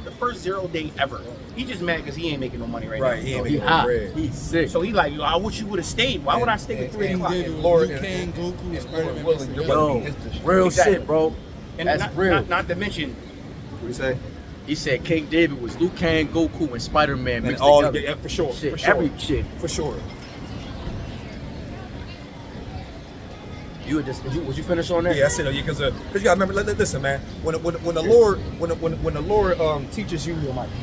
the first 0 day ever. He just mad because he ain't making no money right Right, now. he ain't He making no hot. bread. He's sick. So he like, yo, I wish you would have stayed. Why would I stay at 3 King o'clock? David was Lord- Liu Kang, Goku, and Lord Spider-Man. willing, mixed you're together. about to Yo, be his real Exactly. shit, bro. And That's real. Not to mention, What you say? He said King David was Liu Kang, Goku, and Spider-Man And mixed all together. yeah, for sure, Shit, for sure, every shit. for sure. Was you finished on that? Yeah, I said because you gotta remember. Listen, man. When the Lord teaches you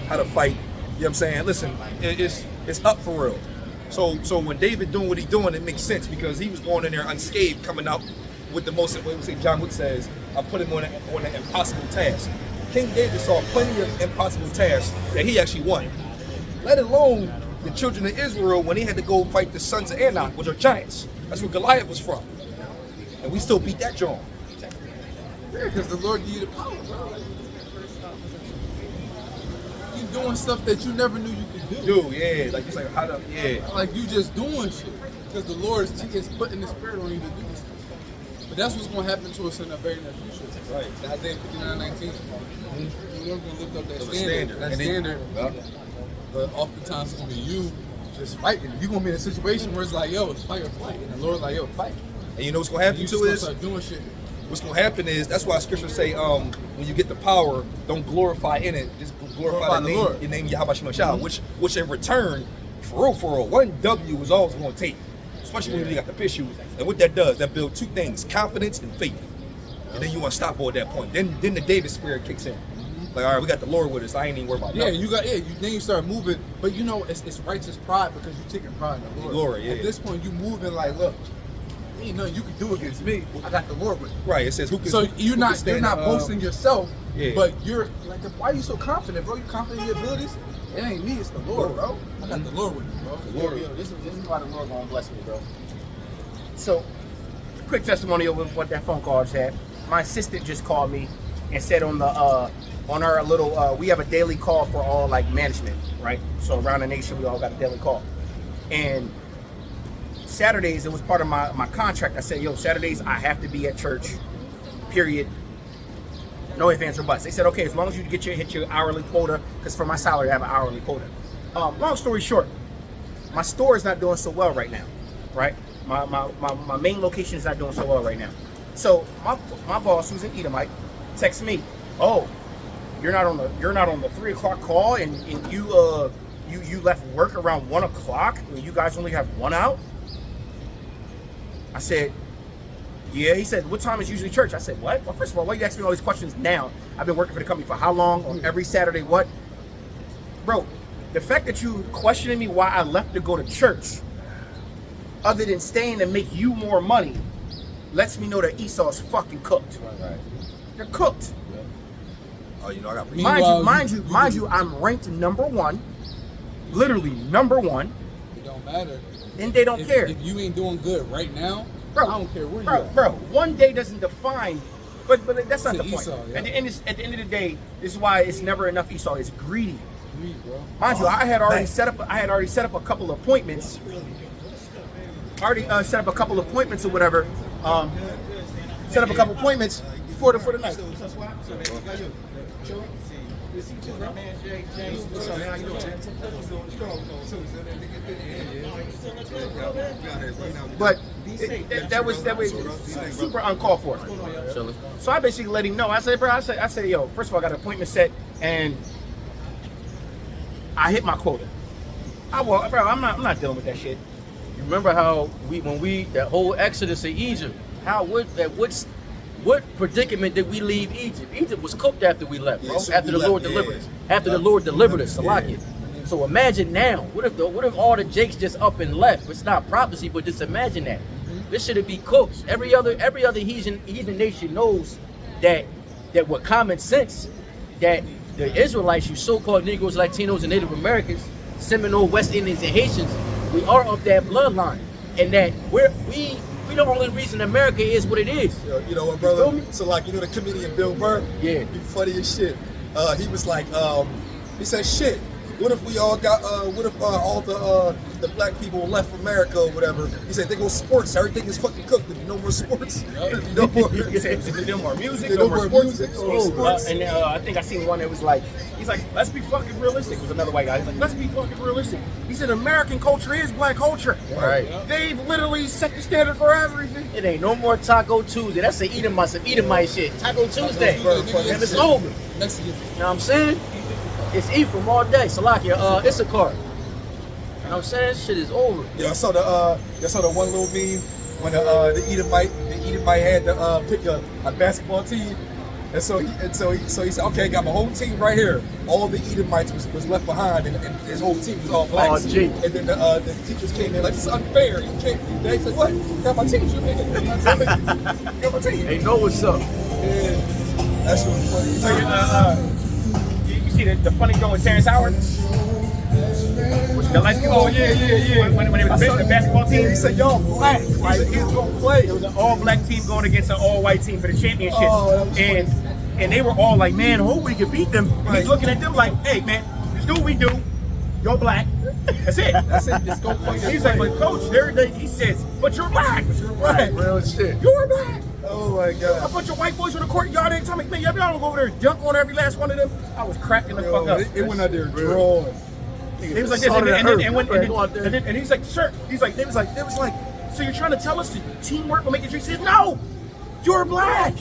how to fight, you know what I'm saying. Listen, it's up for real. So when David doing what he doing, it makes sense because he was going in there unscathed, coming out with the most. What we say, John Wick says, I put him on an impossible task. King David saw plenty of impossible tasks that he actually won. Let alone the children of Israel when he had to go fight the sons of Anak, which are giants. That's where Goliath was from. And we still beat that John. Yeah, because the Lord gave you the power, bro. You doing stuff that you never knew you could do. Dude, yeah, like it's like how to, yeah. Like you just doing shit. Because the Lord is putting the spirit on you to do this stuff. But that's what's going to happen to us in the very near future. Right. Isaiah 59:19. We're going to lift up that The standard. standard. That And then- standard. But oftentimes it's going to be you just fighting. You're going to be in a situation where it's like, yo, it's fight or flight. And the Lord's like, yo, fight. And you know what's gonna And happen you too just gonna is start doing shit. what's gonna happen is that's why scriptures say when you get the power, don't glorify in it, just glorify the Lord. name Yahweh Shema Shah, which in return, for real, one W is always gonna take, especially when you got the fish shoes. And what that does, that builds two things: confidence and faith. And then you want to stop at that point. Then the David spirit kicks in. Like, all right, we got the Lord with us. I ain't even worried about Yeah, nothing. then you start moving, but you know it's righteous pride because you're taking pride in the Lord. Glory, yeah. At this point, you moving like, look, ain't nothing you can do against me. I got the Lord with me. Right. It says who can. So who you're can not stand, boasting yourself, yeah. but you're like, why are you so confident, bro? You confident in your abilities? It ain't me, it's the Lord, bro. I got the Lord with me, bro. The Lord. Yo, this is why the Lord gonna bless me, bro. So, quick testimonial of what that phone call just had. My assistant just called me and said on the on our little we have a daily call for all like management, right? So around the nation we all got a daily call. And Saturdays, it was part of my contract. I said, yo, Saturdays I have to be at church, period. No ifs, ands, or buts. They said, okay, as long as you hit your hourly quota, because for my salary I have an hourly quota. Long story short, my store is not doing so well right now, right? My main location is not doing so well right now. So my boss, who's an Edomite, texts me, oh, you're not on the 3 o'clock call, and you left work around 1 o'clock, and you guys only have one out. I said, yeah. He said, what time is usually church? I said, what? Well, first of all, why are you asking me all these questions now? I've been working for the company for how long? On every Saturday, what? Bro, the fact that you questioning me why I left to go to church, other than staying to make you more money, lets me know that Esau's fucking cooked. Right. They're cooked. Oh, you know I got. Meanwhile, Mind you, I'm ranked number one, literally number one, It don't matter. and they don't care. If you ain't doing good right now, Bro, I don't care where you at. Bro, one day doesn't define, but that's not It's the an point. Esau, yeah. At the end of the day, this is why it's never enough Esau. It's greedy. Me, bro. Mind you, I had already set up a couple of appointments. Set up a couple of appointments or whatever. Set up a couple appointments for the night. But that was super uncalled for. So I basically let him know. I said, bro, I said, yo, first of all, I got an appointment set and I hit my quota. Bro, I'm not dealing with that shit. You remember how that whole Exodus of Egypt, what predicament did we leave Egypt? Egypt was cooked after we left, bro. Yeah, so after we the Lord left, delivered yeah. us. After the Lord delivered us, Salakia. So imagine now, what if all the Jakes just up and left? It's not prophecy, but just imagine that. This should be cooked. Every other heathen nation knows that with common sense, that the Israelites, you so-called Negroes, Latinos, and Native Americans, Seminole, West Indians, and Haitians, we are of that bloodline, and that we the only reason America is what it is. You know what, feel brother? me? So like, you know the comedian Bill Burr? Yeah. He funny as shit. He was like, he said, shit, what if we all got, what if all the black people left America or whatever? He said, they go sports, everything is fucking cooked. There'd be no more sports. There'd be no more, He said, no more music, Yeah, no more sports. music, no more sports. And I think I seen one that was like, he's like, let's be fucking realistic. It was another white guy. He's like, let's be fucking realistic. He said, American culture is black culture. Right. They've literally set the standard for everything. It ain't no more Taco Tuesday. That's some Edomite shit. Taco Tuesday. Tuesday. And it's over. You Mexican. know what I'm saying? It's Ephraim all day. Salakia, it's a car. You know what I'm saying? Shit is over. Yeah, I saw the one little meme when the Edomite had to pick a basketball team, and so he said, okay, got my whole team right here. All the Edomites was left behind, and his whole team was all blacks. Oh, gee. And then the teachers came in like, this is unfair. You can't. They said, what? You got my team, you nigga. Got my team. They know what's up. Yeah, that shit was funny. So you see the funny thing with Terrence Howard? The light skin Oh yeah. When it was the basketball team, He said, y'all black. He Right. said, he's gonna play. it was an all-black team going against an all-white team for the championship. Oh, that was and they were all like, man, hope we can beat them. And Right. he's looking at them like, hey, man, just do what we do. You're black. That's it. That's it. Just go play. He's like, but coach, he says, but you're black. Right. Real shit. You're black. Oh my A god. bunch of white boys in the courtyard every time. Like, man, y'all don't go over there and dunk on every last one of them. I was cracking the fuck Yo, up. it went out there drawing. He was like this, Salt of the earth. and he's like, sir, he's like, they was like, so you're trying to tell us that teamwork will make it? He said, no, you're black.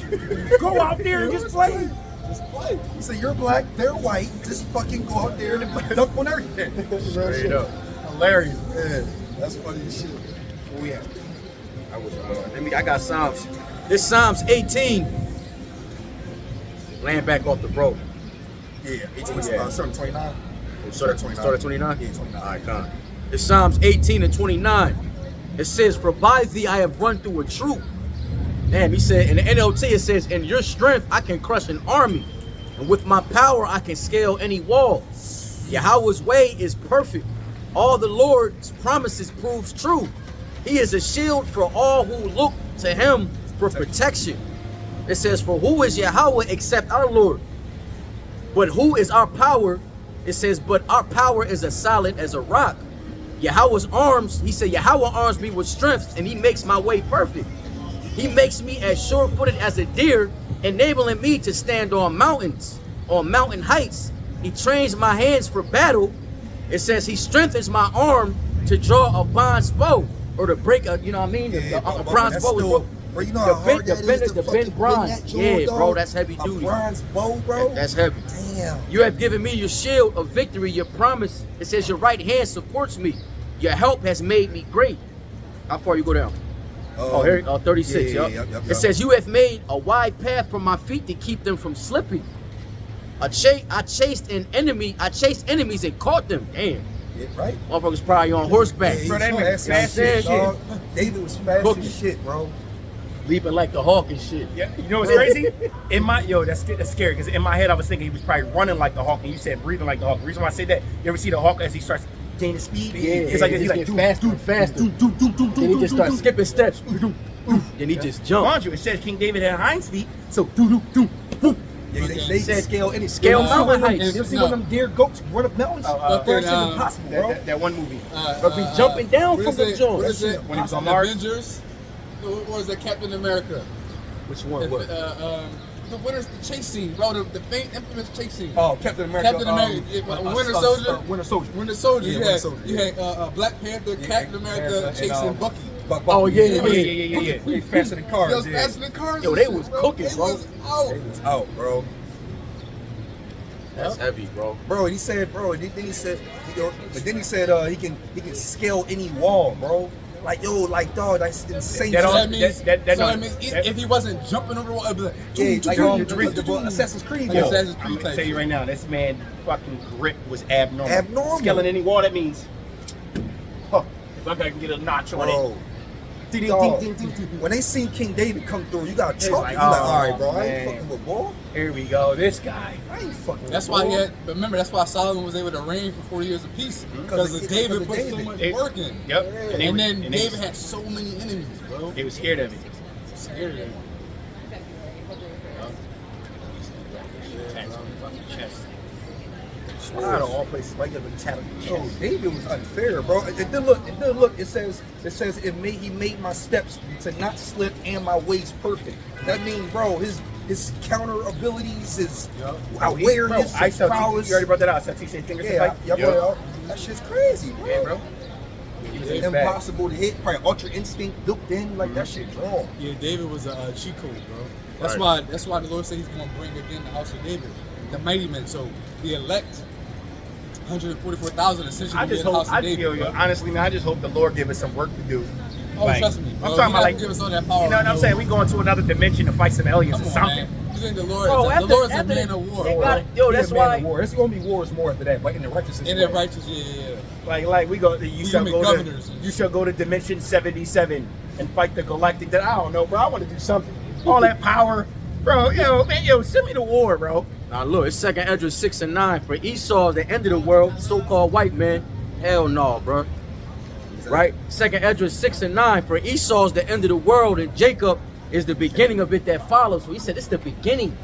Go out there and just play. Just play. He said, you're black, they're white. Just fucking go out there and dunk on everything. Straight up. Hilarious. Yeah, that's funny as shit. Where we at? I got Psalms. This Psalms 18. Laying back off the road. Yeah, 18, Yeah. starting 29. Start at 29? Yeah, 29. All right, come. It's Psalms 18 and 29. It says, for by thee I have run through a troop. Damn, he said, in the NLT it says, in your strength I can crush an army. And with my power I can scale any wall. Yahweh's way is perfect. All the Lord's promises proves true. He is a shield for all who look to him for protection. It says, for who is Yahweh except our Lord? But who is our power? It says, but our power is as solid as a rock. Yahweh's arms, he said, Yahweh arms me with strength and he makes my way perfect. He makes me as sure-footed as a deer, enabling me to stand on mountains, on mountain heights. He trains my hands for battle. It says he strengthens my arm to draw a bronze bow or to break a, you know what I mean? Yeah, A but bronze that's bow. still- bro, you know how hard that is to bend fucking bronze. bend that joint, Yeah, bro, dog? that's heavy A duty. bronze bow, bro? That's heavy. Damn. You have given me your shield of victory, your promise. It says your right hand supports me. Your help has made me great. How far you go down? Oh, here, 36. yeah, Yup. yep. It says you have made a wide path for my feet to keep them from slipping. I chased enemies and caught them. Damn. Yeah, right? Motherfuckers probably on horseback. Yeah, he's Bro, that man fast fast as as shit, dog. David was fast Cookie. as shit, bro. Leaping like the hawk and shit. Yeah, you know what's crazy? In my that's scary because in my head I was thinking he was probably running like the hawk, and you said breathing like the hawk. The reason why I say that, you ever see the hawk as he starts gaining speed? It's like he's like faster and faster. Then he just starts skipping steps. Then he just jumps. Mind you, it says King David had hinds feet, so Yeah, they Said- scale any Scale mountain heights. You ever see one of them deer goats run up mountains? uh, That shit's uh, impossible, bro. that one movie. But be jumping down What from is the it? joint. What is it? When he was on The Mars? Avengers? What was that? Captain America. Which one? What? The Winter chase scene, bro. The infamous chase scene. Oh, Captain America. Captain America, Winter Soldier. Winter Soldier. Winter Soldier. Yeah, you Winter had, Soldier, you yeah. had Black Panther, Yeah, Captain America and, chasing Bucky. Oh, yeah, Yeah. They faster than cars. They was yeah. faster than cars. Yo, and they shit, was bro. cooking, They bro. was out. They was out, bro. That's heavy, bro. Bro, and he said, bro, and then he said, he can scale any wall, bro. Like, yo, like, dog, that's insane. That So all- that means, that- so no, that means that- if he wasn't jumping over the wall, it'd be like, yeah, like boom, Assassin's Creed. Like wall. Assassin's I'm Creed gonna type tell you shit. right now, this man fucking grip was abnormal. Abnormal. Scaling any wall, that means, if I can get a notch on Bro. it. Ding, Dog, ding, ding, ding, ding. when they seen King David come through, you got chalk. like, You like, oh, all right, bro, I man. ain't fucking with ball. Here we go, this guy. I ain't fucking with That's why ball. he had. But remember, that's why Solomon was able to reign for 40 years apiece because Because David of put so David. much They- work in. Yep. And then they David had so many enemies, bro. They were scared of it. Scared of him. Attacks on the fucking chest. Out of all places, right there, the challenge. Yo, David was unfair, bro. Then look. It says he made my steps to not slip and my ways perfect. That means, bro, his counter abilities, his awareness, I his saw prowess. you already brought that out. I saw TC fingers to Yeah, fight. yeah, bro. That shit's crazy, bro. Yeah, bro. He's bad. Impossible to hit. Probably ultra instinct built in, like that shit drawn. Yeah, David was a cheat code, bro. That's Right. why the Lord said He's gonna bring again the house of David, the mighty men. So the elect, 144,000 essentially I be just in the hope, house of David. yo, bro. honestly, man, I just hope the Lord give us some work to do. Oh, Like, trust me, bro. I'm talking He about like, give us all that power. you know what I'm saying? We going to another dimension to fight some aliens Come or on, something. man. You think the Lord? Bro, the after- Lord's a after man the- of war. they bro. got- Yo, that's why. War. It's gonna be wars more after that, but in the righteousness. In way. the righteous, yeah. Like we go. You shall become go governors to. and You shall go to Dimension 77 and fight the Galactic. I don't know, bro. I want to do something. All that power, bro. Man, send me to war, bro. Now look, it's 2nd Esdras 6 and 9. For Esau, the end of the world, so-called white man. Hell no, bro. Right? 2nd Esdras 6 and 9. For Esau's the end of the world, and Jacob is the beginning of it that follows. So he said it's the beginning.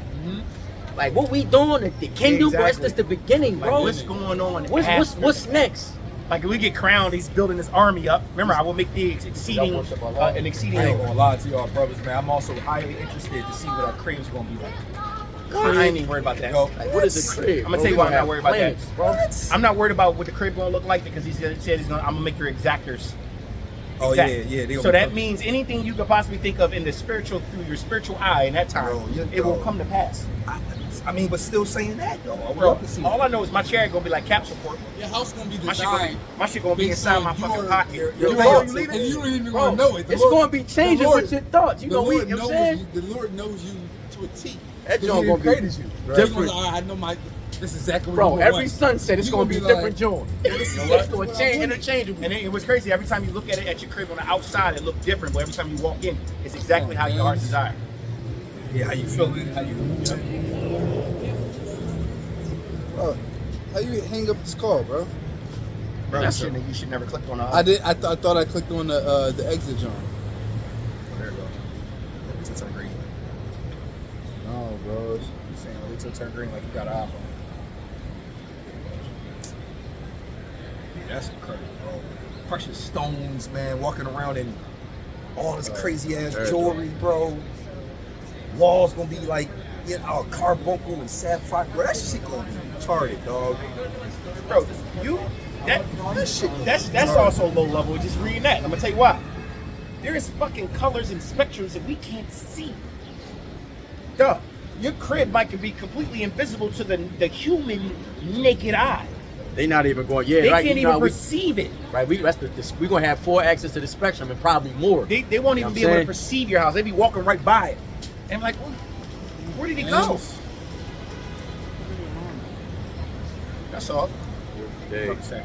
Like what we doing at the kingdom, bro, it's Exactly. just the beginning, Like, bro. what's going on? What's next? Like if we get crowned, he's building this army up. Remember, I will make the exceeding an exceeding. I ain't gonna lie to y'all brothers, man. I'm also highly interested to see what our crib's gonna be like. I ain't even worried about that. Yo, Like, what is a crib? I'm gonna tell you why I'm not worried about that. Bro. I'm not worried about what the crib gonna look like because he said I'm gonna make your exactors. Oh exact. yeah. They gonna So be that cooking. means anything you could possibly think of in the spiritual through your spiritual eye in that time, Bro, it will come to pass. I mean, but still saying that though. I would Bro, love to see all that. I know is my chair gonna be like capsule port. Your house gonna be My shit gonna designed. be, my shit gonna be based inside on my fucking your- pocket. your You know, thoughts. you leave And it? you don't even Bro, want to know it. The it's Lord- going to be changing the Lord- with your thoughts. You the know, Lord you know what I'm knows saying? you. The Lord knows you to a T. That He joint even gonna be created you. different. He was like, I know my. This is exactly what Bro, you every want. sunset it's You gonna be like, different joint. It's going to change, interchangeable. And it was crazy. Every time you look at it at your crib on the outside, it looked different. But every time you walk in, it's exactly how your heart's desire. Yeah, how you feel it? How you? Bro, how you hang up this call, bro? Bro, you should never click on I did. I thought I clicked on the exit joint. There you go. Wait till it turn green. No, bro. You saying wait till it turn green like you got an iPhone? Yeah, that's incredible, bro. Precious stones, man, walking around in all this crazy ass jewelry, bro. Walls gonna be like, you know, carbuncle and sapphire. Bro, that shit gonna be retarded, dog. Bro, that's also low level. Just reading that. I'm gonna tell you why. There is fucking colors and spectrums that we can't see. Duh. Your crib might be completely invisible to the human naked eye. They not even going, yeah, They right. can't you know, even we, perceive it. right, we're going to have full access to the spectrum and probably more. They won't You know even what be I'm able to saying? perceive your house. They be walking right by it. And I'm like, where did he go? That's all. Hey. After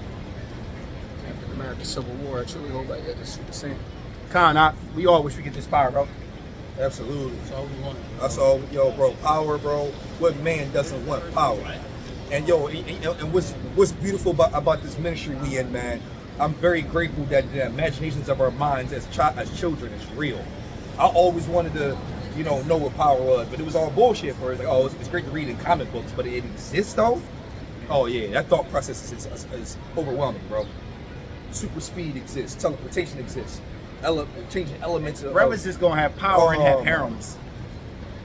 the American Civil War, I truly hope I get this the same. We all wish we get this power, bro. Absolutely. That's all we want. That's all, yo, bro. Power, bro. What man doesn't want power? And yo, and what's beautiful about this ministry we in, man? I'm very grateful that the imaginations of our minds as children is real. I always wanted to, know what power was, but it was all bullshit for us. Like, oh, it's great to read in comic books, but it exists though. Oh yeah, that thought process is overwhelming, bro. Super speed exists, teleportation exists, changing elements of. Brothers is gonna have power and have Oh, harems.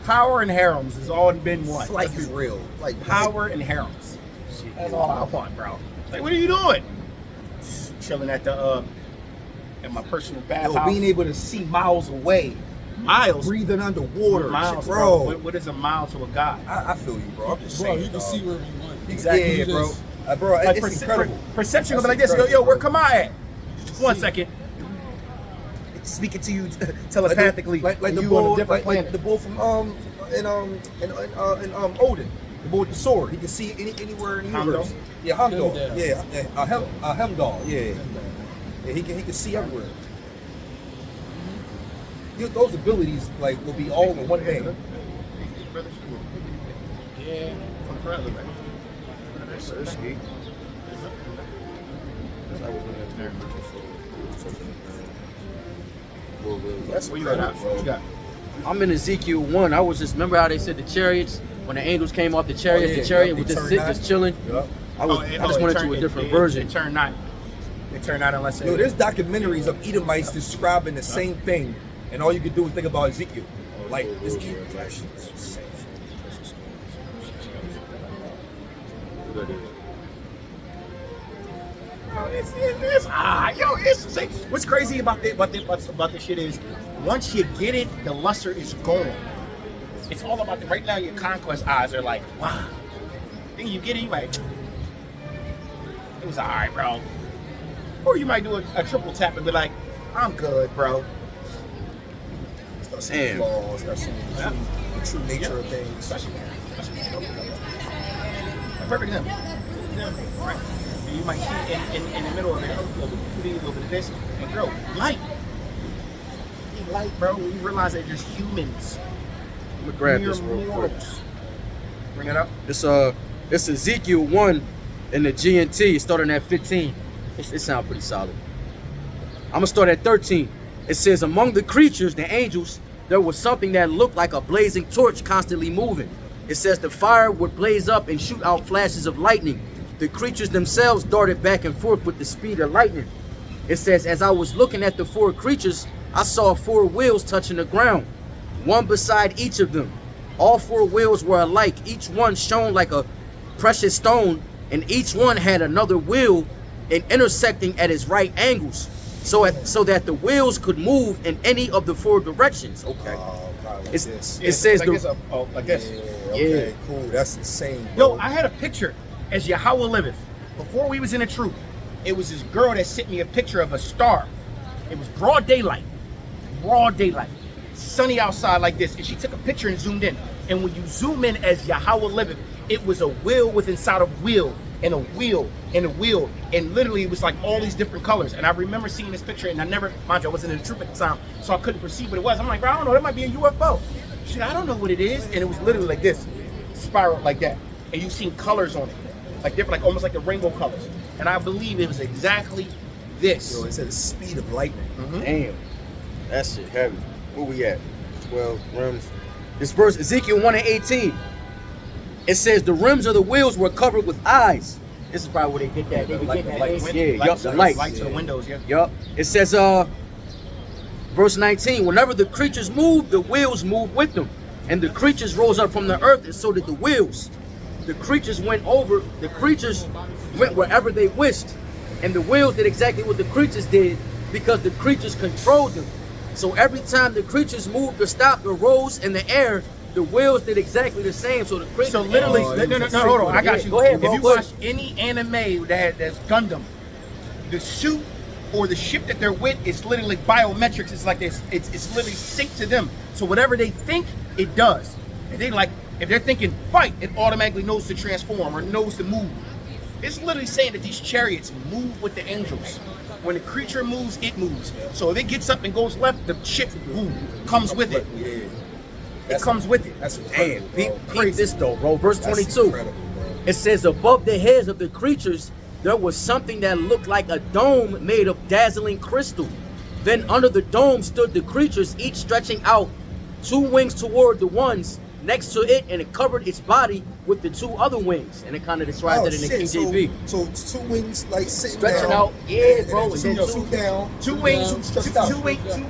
Power and harems has all been one. Flight is real. Like Power and harems. That's all I want, bro. Like, what are you doing? Chilling at the at my personal bathhouse. being able to see miles away, miles, breathing underwater, miles, bro. What is a mile to a god? I feel you, bro. I'm just Bro, saying, you can dog. see wherever you want. Exactly, yeah, You bro. just- Bro, Like, it's incredible. Perception gonna be like That's this. Yo, incredible, where bro. come I at? 1 second. Speaking to you telepathically. like and the you bull, on a different like planet. the bull from in Odin, the bull with the sword. He can see anywhere in the Heimdall? universe. Yeah, Heimdall. Heimdall. Yeah, Heimdall. Yeah, he can see everywhere. Those abilities will be all in one thing. Yeah. That's what you got. What you got? I'm in Ezekiel 1. I was just, remember how they said the chariots, when the angels came off the chariots, yeah, the chariot yeah, was they just turned sit, just nine. chilling. Yup. I just went into a different version. It turned not. It turned not unless it. Yo, there's documentaries of Edomites describing the same thing, and all you can do is think about Ezekiel. Like this What's crazy about this shit is once you get it, the luster is gone. It's all about right now. Your conquest eyes are like, wow. Then you get it, you like, it was alright, bro. Or you might do a triple tap and be like, I'm good, bro. Start seeing Damn. flaws, start seeing the true nature of things. A perfect example. Right. You might see in the middle of it, a little bit of beauty, a little bit of this, and bro, light. Light, bro. When you realize that there's humans. I'm gonna grab mere this real quick. mortals. Bring it up. It's Ezekiel 1 in the GNT, starting at 15. It sounds pretty solid. I'm gonna start at 13. It says, among the creatures, the angels, there was something that looked like a blazing torch constantly moving. It says the fire would blaze up and shoot out flashes of lightning. the creatures themselves darted back and forth with the speed of lightning. It says, as I was looking at the 4 creatures, I saw 4 wheels touching the ground, one beside each of them. All 4 wheels were alike, each one shone like a precious stone, and each one had another wheel and intersecting at its right angles, so that the wheels could move in any of the 4 directions. Okay. Probably It's- this. It says like the- this, like this. Okay, cool. That's insane. Bro. Yo, I had a picture as Yahweh liveth. Before we was in the truth, it was this girl that sent me a picture of a star. It was broad daylight, sunny outside like this, and she took a picture and zoomed in. And when you zoom in as Yahweh liveth, it was a wheel with inside a wheel and a wheel and a wheel, and literally it was like all these different colors. And I remember seeing this picture, and I never, mind you, I wasn't in the truth at the time, so I couldn't perceive what it was. I'm like, bro, I don't know, that might be a UFO. She said, I don't know what it is, and it was literally like this, spiral like that, and you seen colors on it, like different, like almost like the rainbow colors. And I believe it was exactly this. Yo, it's at the speed of lightning. Damn, that shit heavy. Where we at? 12 rims. This verse, Ezekiel 1:18. It says the rims of the wheels were covered with eyes. This is probably where they get that. They be getting that. Lights, Yup, the lights. lights to the windows, yeah. Yup. It says, verse 19. Whenever the creatures moved, the wheels moved with them, and the creatures rose up from the earth, and so did the wheels. The creatures went wherever they wished, and the wheels did exactly what the creatures did because the creatures controlled them. So every time the creatures moved or stopped or rose in the air, the wheels did exactly the same. So the creatures. So literally, no, hold on, I got you. Go ahead, bro. If you watch any anime that's Gundam, the suit or the ship that they're with is literally biometrics. It's like this. It's literally synced to them. So whatever they think, it does. And they like, if they're thinking fight, it automatically knows to transform or knows to move. It's literally saying that these chariots move with the angels. When the creature moves, it moves. So if it gets up and goes left, the ship comes with it. Yeah. It comes with it. That's Damn, incredible, bro. peep this though, bro. Verse That's 22. incredible, bro. It says, above the heads of the creatures, there was something that looked like a dome made of dazzling crystal. Then under the dome stood the creatures, each stretching out 2 wings toward the ones next to it, and it covered its body with the 2 other wings. And it kind of describes it in the King JV. So 2 wings like sitting Stretching down, out, yeah, bro, and and then then 2 down, Two wings, stretched out. two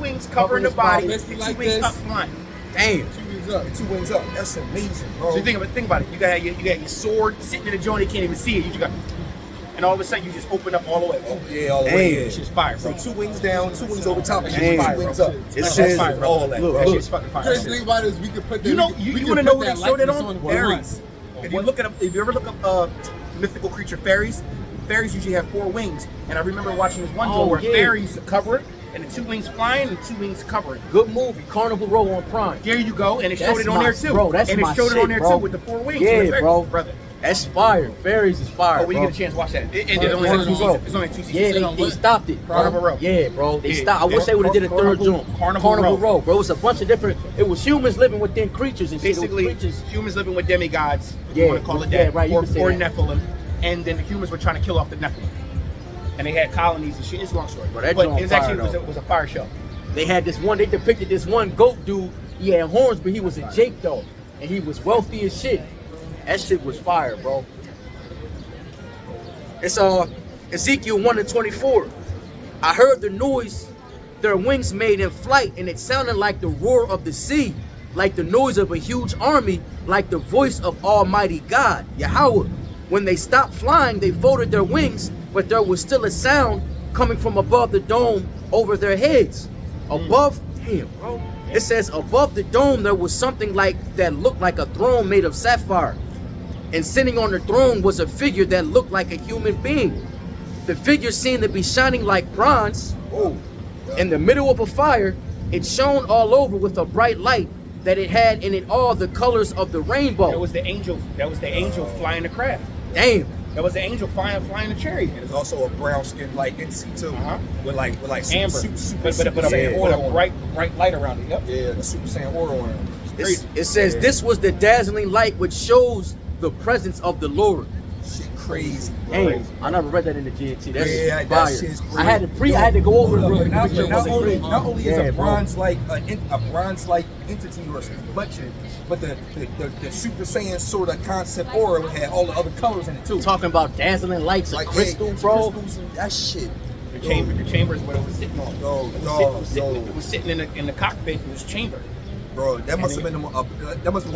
wings covering the body, and 2 Like wings this. up flying. Damn. 2 weeks up. and 2 wings up. That's amazing, bro. So you think about it. You got your sword sitting in the joint. You can't even see it. You just got, and all of a sudden you just open up all the way. Oh, yeah, all the way. Damn. in. It's just fire, So bro. 2 wings down, 2 wings over top, and Damn. 2 wings up. It That's says, fire, bro. all that, look, bro. That look. shit's fucking fire. Crazy thing about it is we can put that. You know, we you can want to put know what they that showed it likeness on? what it Fairies. was. If you look at if you ever look up mythical creature fairies usually have 4 wings. And I remember watching this one Oh, where yeah. fairies cover it, and the 2 wings flying and 2 wings cover it. Good movie, Carnival Row on Prime. There you go, and it That's showed it on my- there too. bro, that's and my it showed it shit, on there bro. too with the 4 wings. Yeah, The fairies, bro. brother. That's fire. Fairies is fire, Oh, when you bro. get a chance, watch that. It's Carnival only 2 Row. seasons. It's only 2 seasons. Yeah, they stopped it. Carnival Row. Yeah, bro. They Yeah. stopped. I wish they would have did a third Carnival- joint. Carnival Row. Bro. It was a bunch of different. It was humans living within creatures and shit. It was Basically, creatures. humans living with demigods, if Yeah, you want to call it yeah, that, right, you or can say that. Nephilim, and then the humans were trying to kill off the Nephilim, and they had colonies and shit. It's a long story, Bro, that but joint it was fire, actually though. was a fire show. They had this one. They depicted this one goat dude. He had horns, but he was a Jake though, and he was wealthy as shit. That shit was fire, bro. It's Ezekiel 1:24. I heard the noise their wings made in flight, and it sounded like the roar of the sea, like the noise of a huge army, like the voice of Almighty God, Yahweh. When they stopped flying, they folded their wings, but there was still a sound coming from above the dome over their heads. Above, damn, bro. It says above the dome there was something like that looked like a throne made of sapphire. And sitting on the throne was a figure that looked like a human being. The figure seemed to be shining like bronze. Oh. In the middle of a fire, it shone all over with a bright light that it had in it all the colors of the rainbow. That was the angel. That was the angel flying the craft. Damn. That was the angel flying the chariot. And there's also a brown skin like NC too, Uh-huh. with like Amber, super but Saiyan a oil on it. bright light around it. Yep. Yeah, the Super Saiyan oil on it. It says this was the dazzling light which shows the presence of the Lord. Shit crazy. Damn, I never read that in the GNT. That's Yeah, that fire. shit's I had to crazy. I had to go over it Hold real up, quick. not, to make sure it wasn't crazy. not only is Yeah, a bro. bronze-like entity or complexion, but the Super Saiyan sort of concept aura had all the other colors in it too. Talking about dazzling lights and Like crystal, yeah, bro. crystals and that shit. The chamber is what it was sitting on. Yo, It was sitting in the cockpit in this chamber. Bro, that must have been one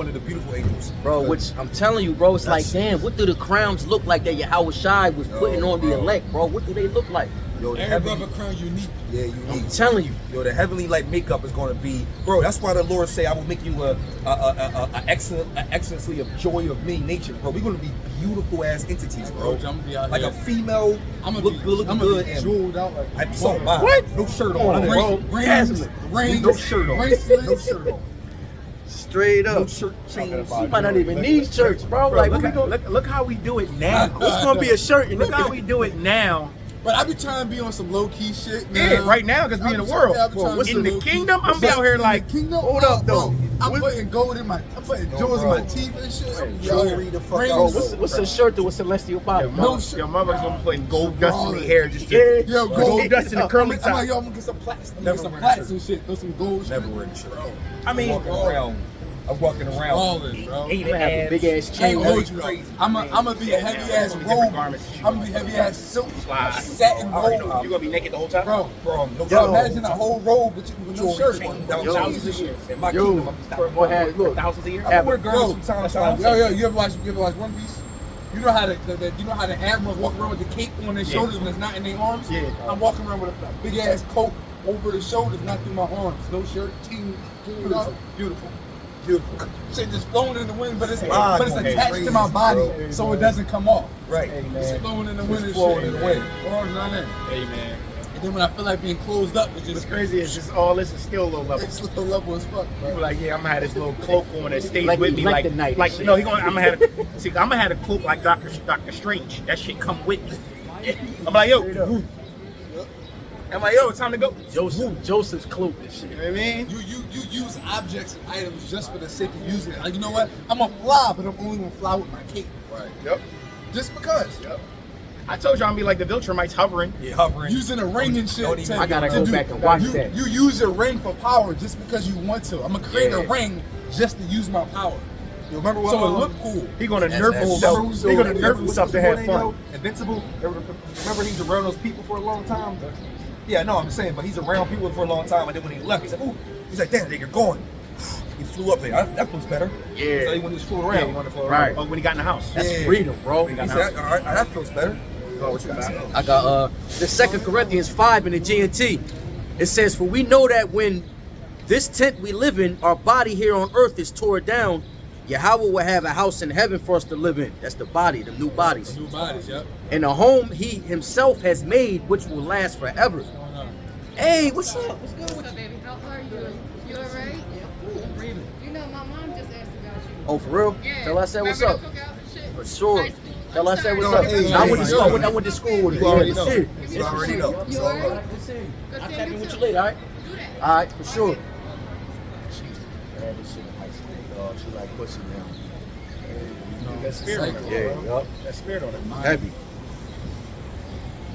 of the beautiful angels. Bro, which I'm telling you, bro, it's like, That's- damn, what do the crowns look like that Yahweh Shai was putting on the bro. elect, bro? What do they look like? Yo, the Every heavenly, brother crown unique. yeah, I'm unique. telling you. Yo, the heavenly like makeup is gonna be, bro. That's why the Lord say, "I will make you a excellency of joy of many nature, bro." We're gonna be beautiful as entities, bro. Bro, I'm gonna be out Like here. a female, I'm gonna look be good, look I'm good. gonna be and jeweled out like I'm so mine. What? No shirt Come on, on, bro. Rings, Dazzling. rings, No shirt on. bracelets. No shirt on. Straight No up. shirt chains. You might not even need shirts, bro. Bro, Like, look, what we gonna look how we do it now. It's gonna be a shirt and Look how we do it now. But I be trying to be on some low key shit. Now. Yeah, right now, because we in the world. In the kingdom, I'm out here like, kingdom. hold up, though. I'm putting gold in my. I'm putting jewels in my teeth and shit. I'm Jewelry the fuck rings. out. what's a shirt to a celestial power? Your bro? mother, your mother's gonna be putting gold dust in the hair just to Yeah. Yo, gold gold dust in the curly I'm top. like, yo, I'm gonna get some plaques. I'm gonna Never get some wear plaques shirt. and shit. Throw some gold shit. Never wearing shirt. I mean, I'm walking around. Balling, bro. I'm gonna have a big ass I ain't chain. gonna hold you though. I'm gonna be a heavy ass robe. I'm gonna be heavy ass silk, satin robe, you're gonna be naked the whole time. bro. Bro, no Yo, imagine a whole robe with no jewelry shirt. chain, Yo. Thousands of years. In my Yo, kingdom, I'm boy, had look. Thousands of years. I wear Bro, girdles from time to time. Yo, you ever watch One Piece? You know how the admirals walk around with the cape on their shoulders when it's not in their arms? Yeah. I'm walking around with a big ass coat over the shoulders, not through my arms. No shirt, team, Beautiful, beautiful, beautiful. shit just flowing in the wind, but it's Ah, attached crazy, to my body, bro. so it doesn't come off. Right. It's flowing in the wind and flowing shit. in the wind. Arms not in. Hey man, And then when I feel like being closed up, it's what's just crazy is just all this is still low level. it's low level as fuck, bro. People like, yeah, I'm gonna have this little cloak on that stays Like with me, like, Elektonite and like shit. no, I'm gonna have a cloak like Doctor Strange. That shit come with me. I'm like, yo, I'm like, yo, it's time to go. Joseph's cloak and shit. You know what I mean? You use objects and items just for the sake of using it. Like, you know what? I'm gonna fly, but I'm only gonna fly with my cape. Right. Yep. Just because. Yep. I told you I'm gonna be like the Viltrumites hovering. Yeah, hovering. Using a ring and shit. Don't even- I gotta go back and watch you, that. You use your ring for power just because you want to. I'm gonna create a Yeah. ring just to use my power. You remember what? So it look cool. He gonna That's- nerf that's himself. so- He gonna nerf so- himself to what's have his name, fun. though? Invincible. Remember he's around those people for a long time. Yeah, no, I'm saying, but he's around people for a long time, and then when he left, he said, "Ooh," he's like, "Damn, you're gone." He flew up there. That feels better. Yeah. So when he was flying Yeah, around, he wanted to flow Right. around. Oh, when he got in the house. That's Yeah. freedom, bro. he said, "All right, that feels better." Oh, what you got? I got the 2 Corinthians 5 in the GNT. It says, "For we know that when this tent we live in, our body here on earth is torn down, Yahweh will have a house in heaven for us to live in." That's the body, the new bodies. New bodies, yep. And a home he himself has made, which will last forever. Hey, what's up? What's good What's with up, you? baby? How are you? You alright? You know, my mom just asked about you. Oh, for real? Yeah. Tell her I said what's Remember up. the cookout and shit? For sure. High school. Tell her I I'm said what's sorry. up. Hey, I went to hey, school. yo. I went to school with You already her. know. Shit. You already know. You So, alright? Good Good seeing you. I'll seeing tap you in with too. you later, all right? Do that. All right, for sure. She used to have this shit in high school, dog. She like pussy now. That spirit on it. Yeah, yup. That spirit on it. Heavy.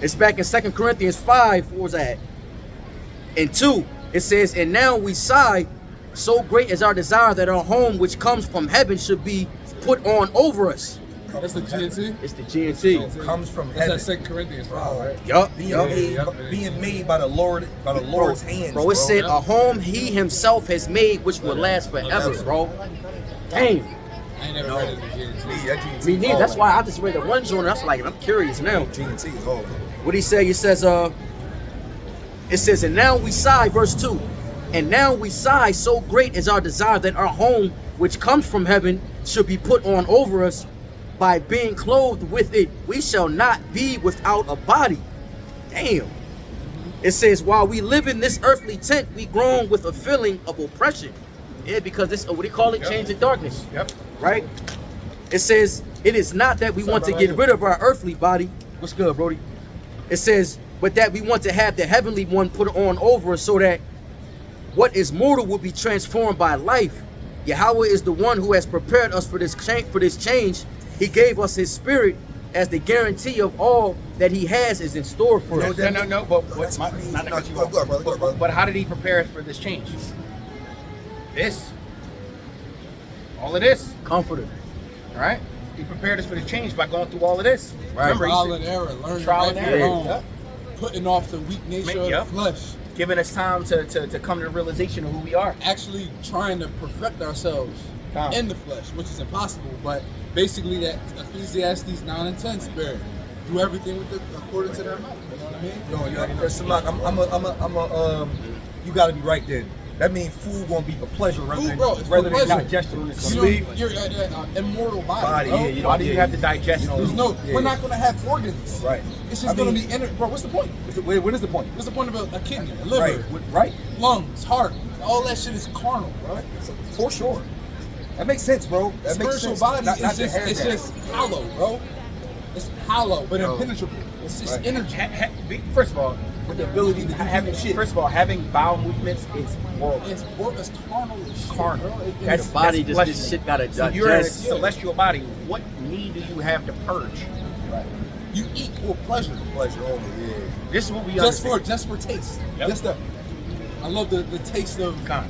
It's back in 2 Corinthians 5. What was that? And 2, it says, "And now we sigh, so great is our desire that our home which comes from heaven should be put on over us." That's the GNT. It's the GNT. comes from That's heaven. that 2 Corinthians, bro. Yup, Being yup. made, being made by the Lord, by the Lord's hands. Bro, it said a home he himself has made which will last forever, bro. Damn. I ain't never read it in the GNT. Me, that GNT Me is neither. hard. That's why I just read the one joint. That's like, I'm curious now. GNT is hard. What he say? He says, it says, "And now we sigh," verse 2. "And now we sigh, so great is our desire that our home, which comes from heaven, should be put on over us. By being clothed with it, we shall not be without a body." Damn. It says, "While we live in this earthly tent, we groan with a feeling of oppression." Yeah, because this, what do you call it? Change in darkness. Yep. Right? It says, "It is not that we want to get rid of our earthly body." What's good, Brody? It says, "But that we want to have the heavenly one put on over us, so that what is mortal will be transformed by life. Yahweh is the one who has prepared us for this change. He gave us his spirit, as the guarantee of all that he has is in store for us. No. But what's not to cut you off. But how did he prepare us for this change? This, all of this, Comforter. all right? He prepared us for the change by going through all of this. Right. Remember, he Trial said- and error, learning Trial right and from error. wrong, Yep. putting off the weak nature Yep. of the flesh, giving us time to come to the realization of who we are. actually trying to perfect ourselves Come. in the flesh, which is impossible. But basically, that Ecclesiastes 9 and 10 spirit, do everything with according to their mind. You know what I mean? Yo, Salak, you gotta be right then. That means food gonna be for pleasure rather Food, than, bro, it's rather for than pleasure. Digestion is You gonna know, you're immortal body, bro. Body, yeah, Why do you have to digest There's food? no, Yeah. we're not gonna have organs. Right. It's just I gonna mean- be bro. What's the point? What is the point? What's the point of a kidney, a liver, Right, right, lungs, heart? All that shit is carnal, bro. for sure. That makes sense, bro. That makes Spiritual sense. body Not is the hair it's guy. just hollow, bro. It's hollow, but Yo. impenetrable. It's just Right. energy. First of all, with the ability to do having shit. first of all, having bowel movements is worldly. It's carnal. as shit, Carnal. bro. That's Your body that's just this fleshly. shit gotta So you're in a digest. celestial body. What need do you have to purge? Right. You eat for pleasure, Pleasure only, yeah. This is what we just understand. for taste. Yep. Just the. I love the taste of Con.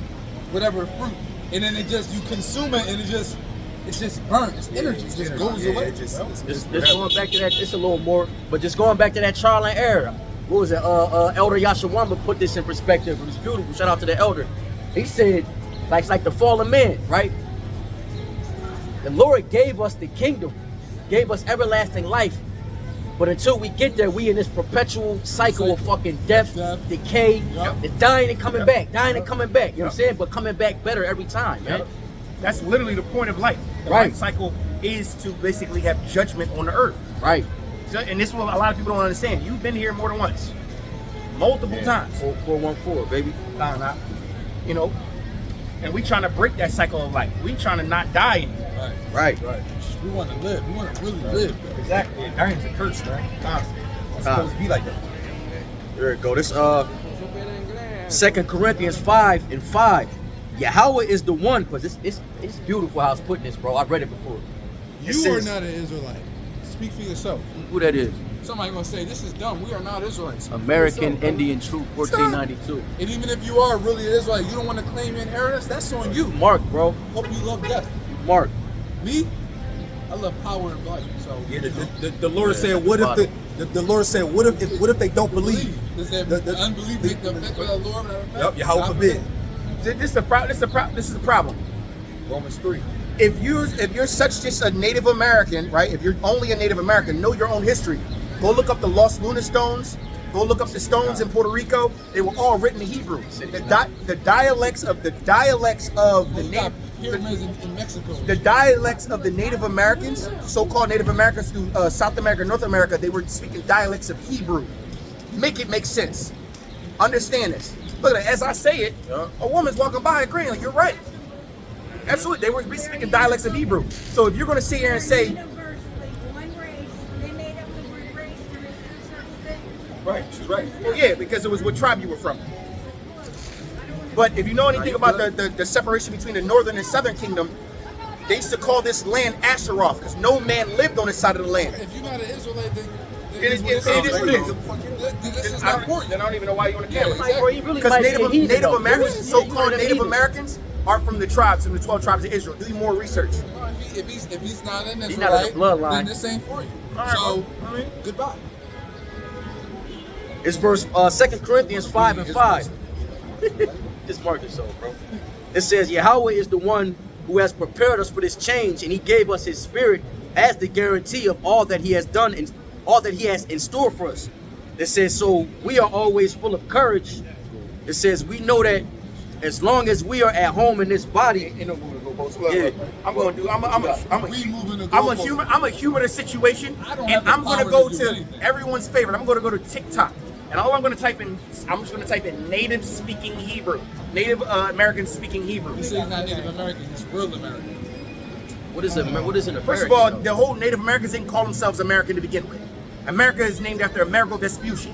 whatever fruit, and then it just you consume it, and it's just burnt. It's energy. It just goes Yeah, away. it just- bro. it's- Just going back to that, it's a little more, but just going back to that trial and error. What was it? Elder Yashawamba put this in perspective. It was beautiful. Shout out to the elder. He said, like the fallen man, right? The Lord gave us the kingdom, gave us everlasting life. But until we get there, we in this perpetual cycle of fucking death, decay, Yup. the dying and coming back, dying and coming back. You know what I'm saying? But coming back better every time, man. That's literally the point of life. The Right. life cycle is to basically have judgment on the earth. Right. So, and this is what a lot of people don't understand. You've been here more than once, multiple times. 414, baby. You know, and we trying to break that cycle of life. We trying to not die anymore. Right. Right. We want to live. We want to really live. Bro. Exactly. Yeah, dying's a curse, man. It's supposed to be like that. There you go. This 2 Corinthians 5 and 5. Yahweh is the one, because it's beautiful how it's putting this, bro. I've read it before. You It says- are not an Israelite. Speak for yourself. Who that is? Somebody gonna say this is dumb. We are not Israelites. Speak for American yourself, bro. Indian Truth 1492. And even if you are really an Israelite, you don't want to claim your inheritance. That's on you. Mark, bro. Hope you love death. Mark. Me, I love power and life. So Yeah, the Lord said, what if the Lord said, what if they don't believe? Does that The- unbelief make the effect of the Lord? Yup, Yahweh forbid. This is the problem. Romans 3. If you're such just a Native American, right? If you're only a Native American, know your own history. Go look up the Lost Luna stones. Go look up the stones in Puerto Rico. They were all written in Hebrew. The dialects of the We got pyramids in Mexico. The dialects of the Native Americans, so-called Native Americans through South America, North America, they were speaking dialects of Hebrew. Make it make sense. Understand this. Look at it. As I say it, a woman's walking by agreeing. Like, you're right. Absolutely. They were speaking dialects of Hebrew. So if you're going to sit here and say, Universally, one race, they made up the word race, there is no such thing. Right, she's right. well, yeah, because it was what tribe you were from. But if you know anything about the separation between the northern and southern kingdom, they used to call this land Asheroth because no man lived on this side of the land. If you're not an Israelite, then It is what it is. This is not important. Then I don't even know why you're on the camera. exactly. Bro, you really Because might be a Native heathen, though. Americans, Yeah, so-called you're a Native heathen. Americans, are from the tribes, from the 12 tribes of Israel. Do more research. If he's not in this, He's not in the bloodline. then this ain't for you. All right, So well, I mean- goodbye. It's verse 2 Corinthians 5 and 5. Just mark this off, bro. It says, Yahweh is the one who has prepared us for this change, and he gave us his spirit as the guarantee of all that he has done and all that he has in store for us. It says, so we are always full of courage. It says, we know that as long as we are at home in this body, Ain't no moving the goalposts. Look, Yeah. look, I'm going to do. I'm a humor the situation, I don't and have the I'm going to power go to do to anything. everyone's favorite. I'm going to go to TikTok, and all I'm going to type in, I'm just going to type in native speaking Hebrew, Native American speaking Hebrew. He said he's not Native American. He's real American. what is it? What is an First of American, all, though? the whole Native Americans didn't call themselves American to begin with. America is named after Amerigo Vespucci,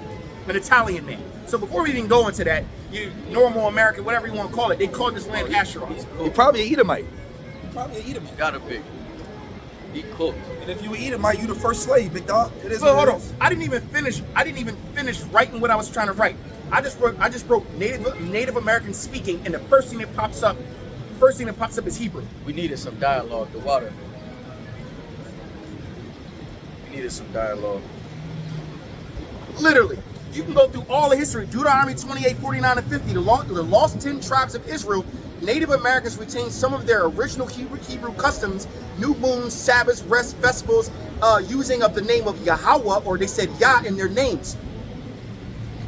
an Italian man. So before we even go into that, you normal American, whatever you want to call it, they called this land Asheroth. You're probably an Edomite. Probably an Edomite. Gotta be. He cooked. And if you eat Edomite, you the first slave, big dog. It is Well, what hold it on. is. I didn't even finish writing what I was trying to write. I just wrote Native American speaking, and the first thing that pops up is Hebrew. We needed some dialogue. The water. We needed some dialogue. Literally. You can go through all the history. Deuteronomy 28, 49, and 50. The lost 10 tribes of Israel, Native Americans retained some of their original Hebrew customs, new moons, Sabbaths, rest, festivals, using of the name of Yahweh, or they said Yah in their names.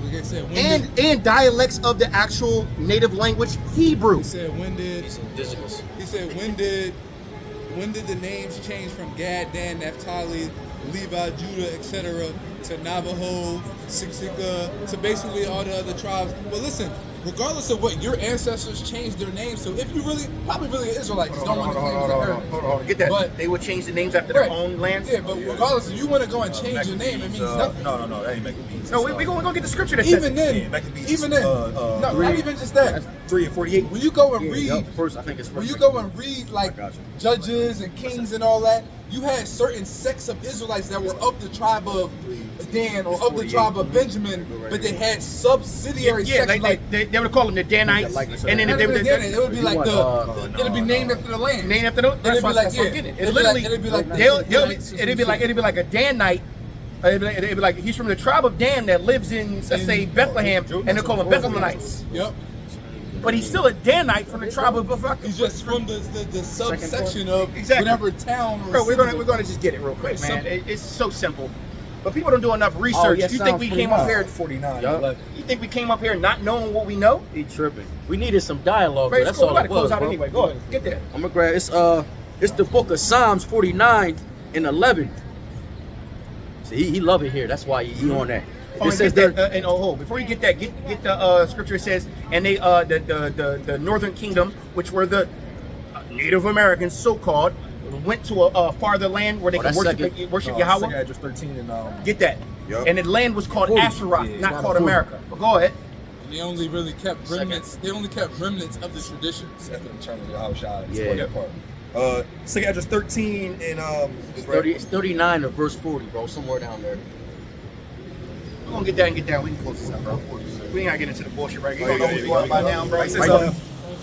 Like I said, when And dialects of the actual native language Hebrew. he said when did He's indigenous. he said when did the names change from Gad, Dan, Naphtali, Levi, Judah, etc. to Navajo, Siksika, to basically all the other tribes? But listen, regardless of what your ancestors changed their names, so if you probably really an Israelite, just don't want to claim as Hold on. Get that. But They would change the names after their Right. own lands. yeah, but regardless, if you want to go and change your name, it means nothing. No, that ain't making beats. No, we're going to get the scripture that says Even it. then, Yeah, Maccabees, even then, no, not even just that. 3 and 48. When you go and Yeah, read, yup, first, I think it's when first. you go and read like got you. judges and kings and all that, you had certain sects of Israelites that were of the tribe of Dan or of the tribe of Benjamin, but they had subsidiary Yeah, sects like they would call them the Danites, and then not they even would Dan, it would be like want, it'd be named after the land. name after them. It'd That's be why like, that's what I'm yeah, getting. it'd It's be like- literally it'd be like the it'd Danites be like a Danite. It'd be like he's from the tribe of Dan that lives in, let's say, Bethlehem, and they call him Bethlehemites. Yep. But he's still a Danite from the tribe of He's just from the subsection of Exactly. whatever town or Bro, we're city. gonna just get it real quick, Very man. simple. It's so simple. But people don't do enough research. yeah, You think we came up here? 49. Yup. Like, You think we came up here not knowing what we know? He tripping. We needed some dialogue. Bro, Bro. it's That's cool. all We gotta it was, close out bro. anyway. Go ahead, get there. I'm gonna grab it's the book of Psalms 49 and 11. See, he love it here. That's why he on that. Oh, It and says get that. that, before you get that, get the scripture. It says, and they the Northern Kingdom, which were the Native Americans, so called, went to a farther land where they could that's worship second Yahweh. address 13 and Get that. Yup. And the land was called 40. Asheroth, Yeah, not it's called not 40. America. But go ahead. And they only really kept remnants. They only kept remnants of the traditions. after the turn of the house shot. Yeah. That part. Second address 13 and It's 39 or verse 40, bro. Somewhere down there. We're gonna get that and get down. We can close this up, bro. We ain't gotta get into the bullshit right here. You Oh, don't know yeah, what's yeah, going on by yeah. now, bro. It says,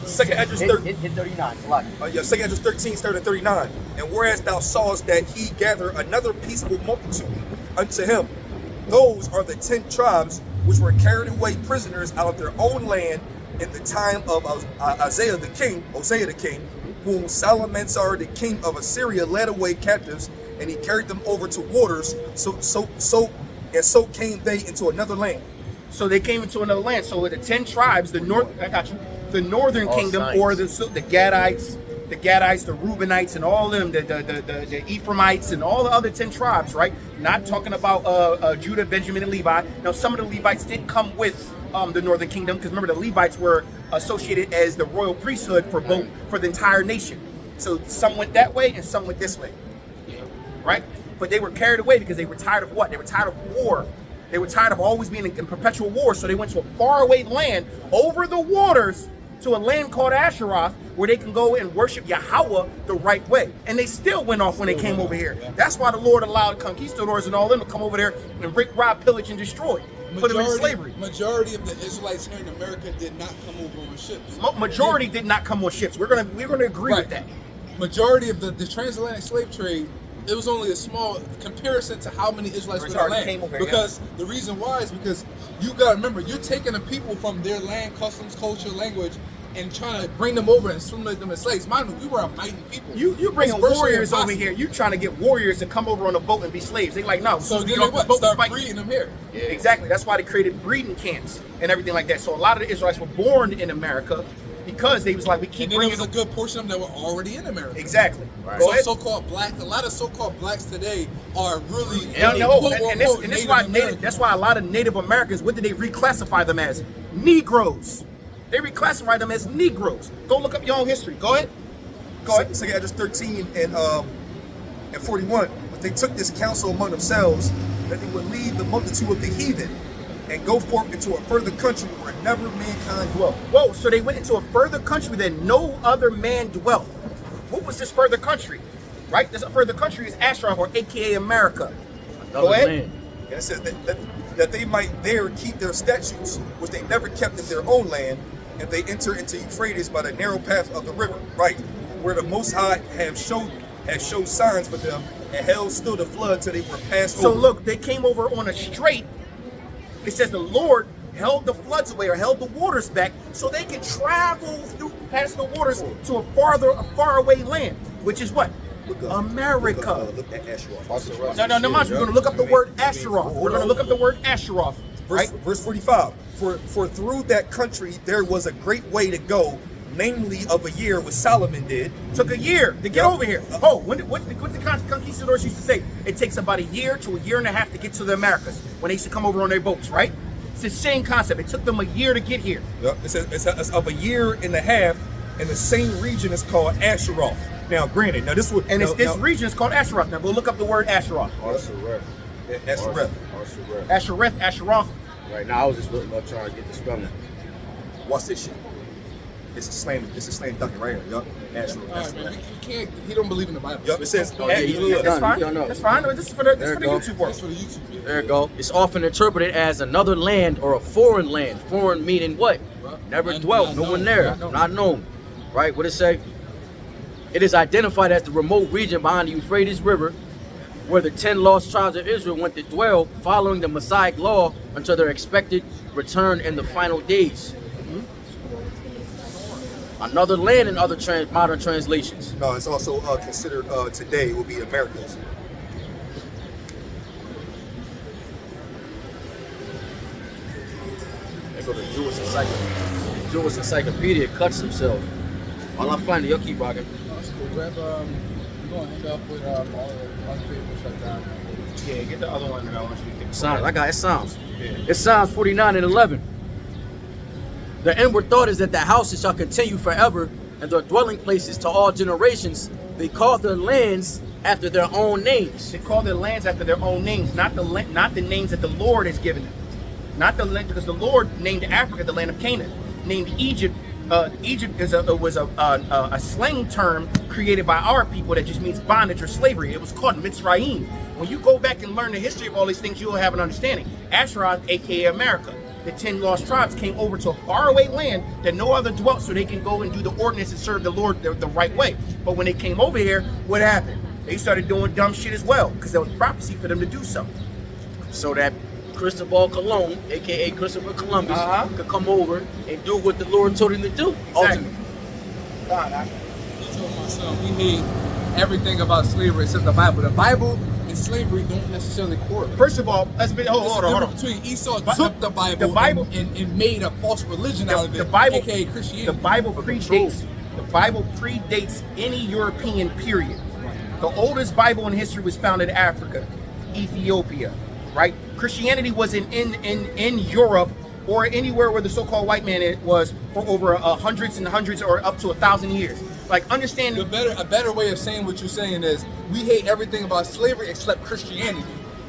second address 13. Hit 39. It's like Second address 13 started at 39. And whereas thou sawest that he gathered another peaceable multitude unto him, those are the 10 tribes which were carried away prisoners out of their own land in the time of Isaiah the king, whom Salmanasar the king of Assyria led away captives, and he carried them over to waters. So came they into another land. So they came into another land. So with the 10 tribes, the Northern All Kingdom, signs. or the Gadites, the Reubenites, and all them, the Ephraimites, and all the other 10 tribes, right? Not talking about Judah, Benjamin, and Levi. Now, some of the Levites did come with the Northern Kingdom, because remember, the Levites were associated as the royal priesthood for the entire nation. So some went that way, and some went this way, right? But they were carried away because they were tired of what? They were tired of war. They were tired of always being in perpetual war. So they went to a faraway land over the waters to a land called Asheroth, where they can go and worship Yahweh the right way. And they still went off when they came over here. That's why the Lord allowed conquistadors and all them to come over there and rape, rob, pillage, and destroy. Put them in slavery. Majority of the Israelites here in America did not come over on ships. Majority did not come on ships. We're gonna agree with that. Majority of the transatlantic slave trade, it was only a small comparison to how many Israelites were in the Already land. came over here, Because the reason why is because you gotta remember, you're taking the people from their land, customs, culture, language, and trying to bring them over and assimilate them as slaves. Mind you, we were a mighty people. You bringing It's virtually warriors over impossible. here. You trying to get warriors to come over on a boat and be slaves. They like, no. So we then get they off the what? boat, Start fight. breeding them here. Yeah. Exactly. That's why they created breeding camps and everything like that. So a lot of the Israelites were born in America because they was like, we keep And then there bringing was a good portion of them that were already in America. Exactly. Right. Go So ahead. so-called black, a lot of so-called blacks today are really No, and this Native why American. that's why a lot of Native Americans, what did they reclassify them as? Negroes. They reclassify them as Negroes. Go look up your own history. Go ahead. Go ahead. Second address 13 and 41. But they took this counsel among themselves that they would leave the multitude of the heathen and go forth into a further country where never mankind dwelt. Whoa, so they went into a further country that no other man dwelt. What was this further country? right? There's a further country is Ashtaroth, or AKA America. Another Go ahead. land. And it says that they might there keep their statutes, which they never kept in their own land, and they enter into Euphrates by the narrow path of the river, right, where the Most High has showed signs for them, and hell stood the flood till they were passed So over. look, they came over on a strait. It says the Lord held the floods away, or held the waters back, so they could travel through past the waters to a far away land, which is what? America. Look at Asheroth. No, mind you, we're going to look up the word Asheroth. We're going to look up the word Asheroth, right? Verse 45. For through that country there was a great way to go, namely of a year, what Solomon did. Took a year to get over here. Oh, what the conquistadors used to say? It takes about a year to a year and a half to get to the Americas when they used to come over on their boats, right? It's the same concept. It took them a year to get here. Yep. It says it's of a year and a half, and the same region is called Asheroth. Now, granted, now this would And this region is called Asheroth. Now go look up the word Asheroth. Asheroth. Right now, I was just looking up trying to get the spelling. Watch this shit. It's a slam dunking right here. Yup. Asheroth. All right, man. He can't. He don't believe in the Bible. Yup. It says. Oh, yeah, you That's fine. don't know. That's fine. This is for the There you go. YouTube world. That's for the YouTube video. There you go. It's often interpreted as another land or a foreign land. Foreign meaning what? Never dwelt, no one there, not known. Right? What it say? It is identified as the remote region behind the Euphrates River, where the 10 lost tribes of Israel went to dwell, following the Messianic law until their expected return in the final days. Another land in other modern translations. No, it's also considered today will be Americas. They go to Jewish Encyclopedia, cuts himself. While I'm finding, y'all keep rocking. Grab we're gonna end up with all the unfaithful shutdown. Yeah, get the other one that I want you to get. Sounds. I got it. Sounds. It sounds 49 and 11. The inward thought is that the houses shall continue forever, and their dwelling places to all generations. They call their lands after their own names. They call their lands after their own names, not the names that the Lord has given them. Not the land, because the Lord named Africa the land of Canaan, named Egypt. Egypt was a slang term created by our people that just means bondage or slavery. It was called Mitzrayim. When you go back and learn the history of all these things, you'll have an understanding. Asheroth, aka America, the 10 lost tribes came over to a faraway land that no other dwelt, so they can go and do the ordinance and serve the Lord the right way. But when they came over here, what happened? They started doing dumb shit as well, because there was prophecy for them to do so. So that Cristobal Colon, aka Christopher Columbus, could come over and do what the Lord told him to do. Ultimately. I told myself we hate everything about slavery except the Bible. The Bible and slavery don't necessarily correlate. First of all, hold on. Between Esau took the Bible, and made a false religion out of it, the Bible, aka Christianity. The Bible predates any European period. The oldest Bible in history was found in Africa, Ethiopia, right? Christianity was in Europe or anywhere where the so-called white man was for over hundreds and hundreds or up to 1,000 years. Like, understand. A better way of saying what you're saying is we hate everything about slavery except Christianity.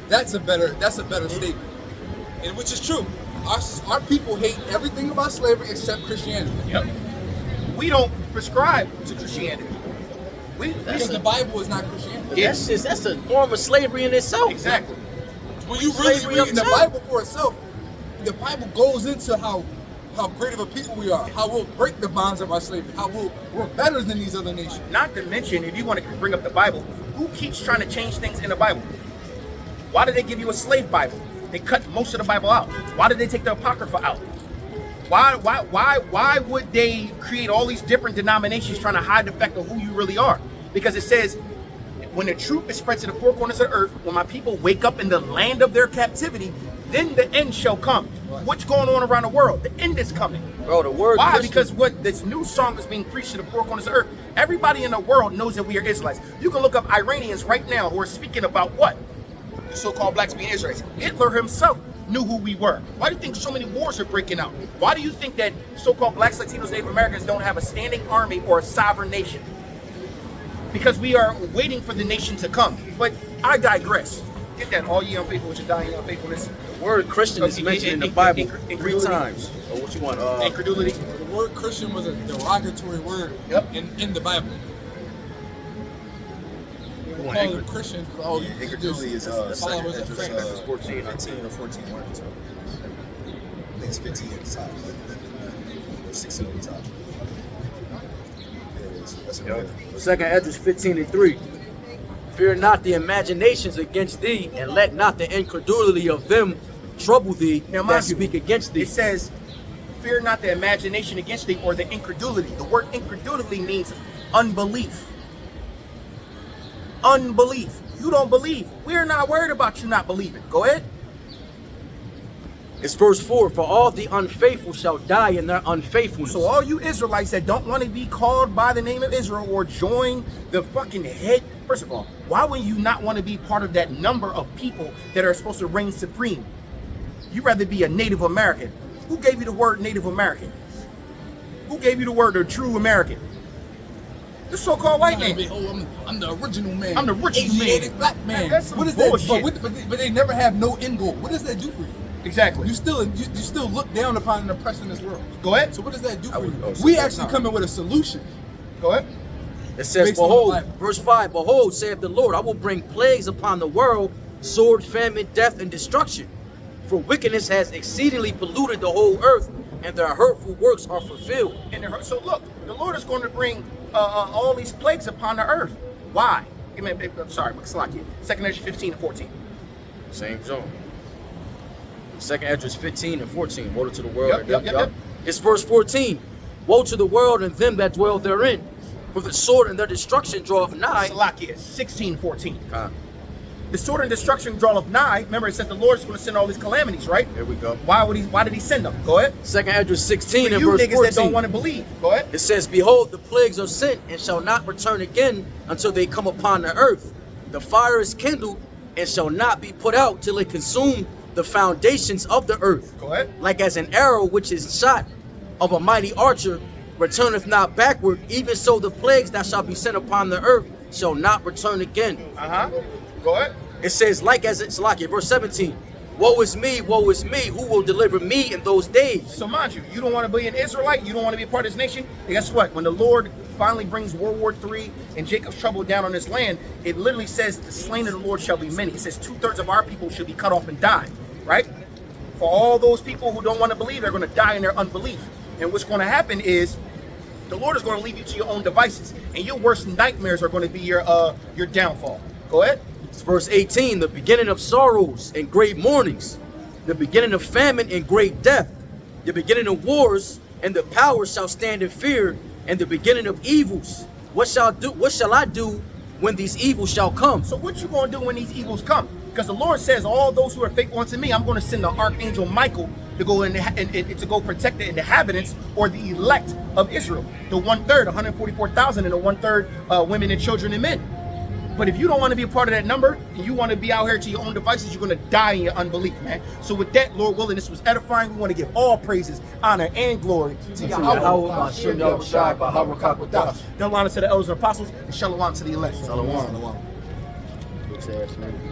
That's a better statement, and which is true. Our people hate everything about slavery except Christianity. Yep. We don't prescribe to Christianity. Because the Bible is not Christianity. That's a form of slavery in itself. Exactly. When you really read the Bible for itself, the Bible goes into how great of a people we are, how we'll break the bonds of our slavery, how we're better than these other nations. Not to mention, if you want to bring up the Bible, who keeps trying to change things in the Bible? Why did they give you a slave Bible? They cut most of the Bible out. Why did they take the Apocrypha out? Why would they create all these different denominations trying to hide the fact of who you really are? Because it says, when the truth is spread to the four corners of the earth, when my people wake up in the land of their captivity, then the end shall come. What's going on around the world? The end is coming. Bro, the word Why? Christian, Because what this new song is being preached to the four corners of the earth. Everybody in the world knows that we are Israelites. You can look up Iranians right now who are speaking about what? The so-called blacks being Israelites. Hitler himself knew who we were. Why do you think so many wars are breaking out? Why do you think that so-called blacks, Latinos, Native Americans don't have a standing army or a sovereign nation? Because we are waiting for the nation to come. But I digress. Get that, all ye unfaithful with your dying unfaithfulness. the word Christian is mentioned in the Bible 3 times. Oh, what you want? Incredulity. The word Christian was a derogatory word in the Bible. We're calling them Christians, but oh, you Incredulity is followers second of Esdras, faith. 14 or 14 1. So I think it's 15 at the top. Or 16 at the top. Yeah, it is. That's Yep. okay. Second Esdras 15:3. Fear not the imaginations against thee, and let not the incredulity of them trouble thee Now, that mind you, speak against thee. It says, fear not the imagination against thee or the incredulity. The word incredulity means unbelief. Unbelief. You don't believe. We're not worried about you not believing. Go ahead. It's verse 4. For all the unfaithful shall die in their unfaithfulness. So all you Israelites that don't want to be called by the name of Israel or join the fucking head, first of all, why would you not want to be part of that number of people that are supposed to reign supreme? You'd rather be a Native American. Who gave you the word Native American? Who gave you the word the true American? The so-called white man. Oh, I'm the original man. I'm the original man. Asiatic black man. That's some what is bullshit. that? But they never have no end goal. What does that do for you? Exactly. You still look down upon an oppressor in this world. Go ahead. So what does that do I for would you? also We say actually not. come in with a solution. Go ahead. It says, Based on the behold, Bible. verse 5, behold, saith the Lord, I will bring plagues upon the world, sword, famine, death, and destruction. For wickedness has exceedingly polluted the whole earth, and their hurtful works are fulfilled. So look, the Lord is going to bring all these plagues upon the earth. Why? I'm sorry, Salaki. 2nd Esdras 15 and 14. Same zone. Second Esdras 15 and 14. Woe to the world. Yep. It's verse 14. Woe to the world and them that dwell therein. For the sword and their destruction draweth nigh. Salakia 16, 14. Ah, The sword and destruction draweth nigh. Remember, it says the Lord is going to send all these calamities, right? here we go. Why did he send them? Go ahead. Second Esdras 16 For and you verse niggas 14. that don't want to believe. Go ahead. It says, behold, the plagues are sent and shall not return again until they come upon the earth. The fire is kindled and shall not be put out till it consume the foundations of the earth. Go ahead. Like as an arrow which is shot of a mighty archer returneth not backward, even so the plagues that shall be sent upon the earth shall not return again. Go ahead. It says, like as it's like it, verse 17. Woe is me, who will deliver me in those days? So mind you don't want to be an Israelite, you don't want to be a part of this nation. And guess what? When the Lord finally brings World War III and Jacob's trouble down on this land, it literally says the slain of the Lord shall be many. It says 2/3 of our people should be cut off and die, right? For all those people who don't want to believe, they're going to die in their unbelief. And what's going to happen is the Lord is going to leave you to your own devices, and your worst nightmares are going to be your downfall. Go ahead. It's verse 18, the beginning of sorrows and great mournings, the beginning of famine and great death, the beginning of wars, and the powers shall stand in fear, and the beginning of evils. What shall I do when these evils shall come? So what you going to do when these evils come? Because the Lord says, all those who are faithful unto me, I'm going to send the archangel Michael to go and to go protect the inhabitants or the elect of Israel. The 1/3, 144,000, and the 1/3 women and children and men. But if you don't want to be a part of that number and you want to be out here to your own devices, you're going to die in your unbelief, man. So with that, Lord willing, this was edifying. We want to give all praises, honor, and glory to Yahweh. Don't line us to the elders and apostles, and shalom to the elect. Bitch ass nigga.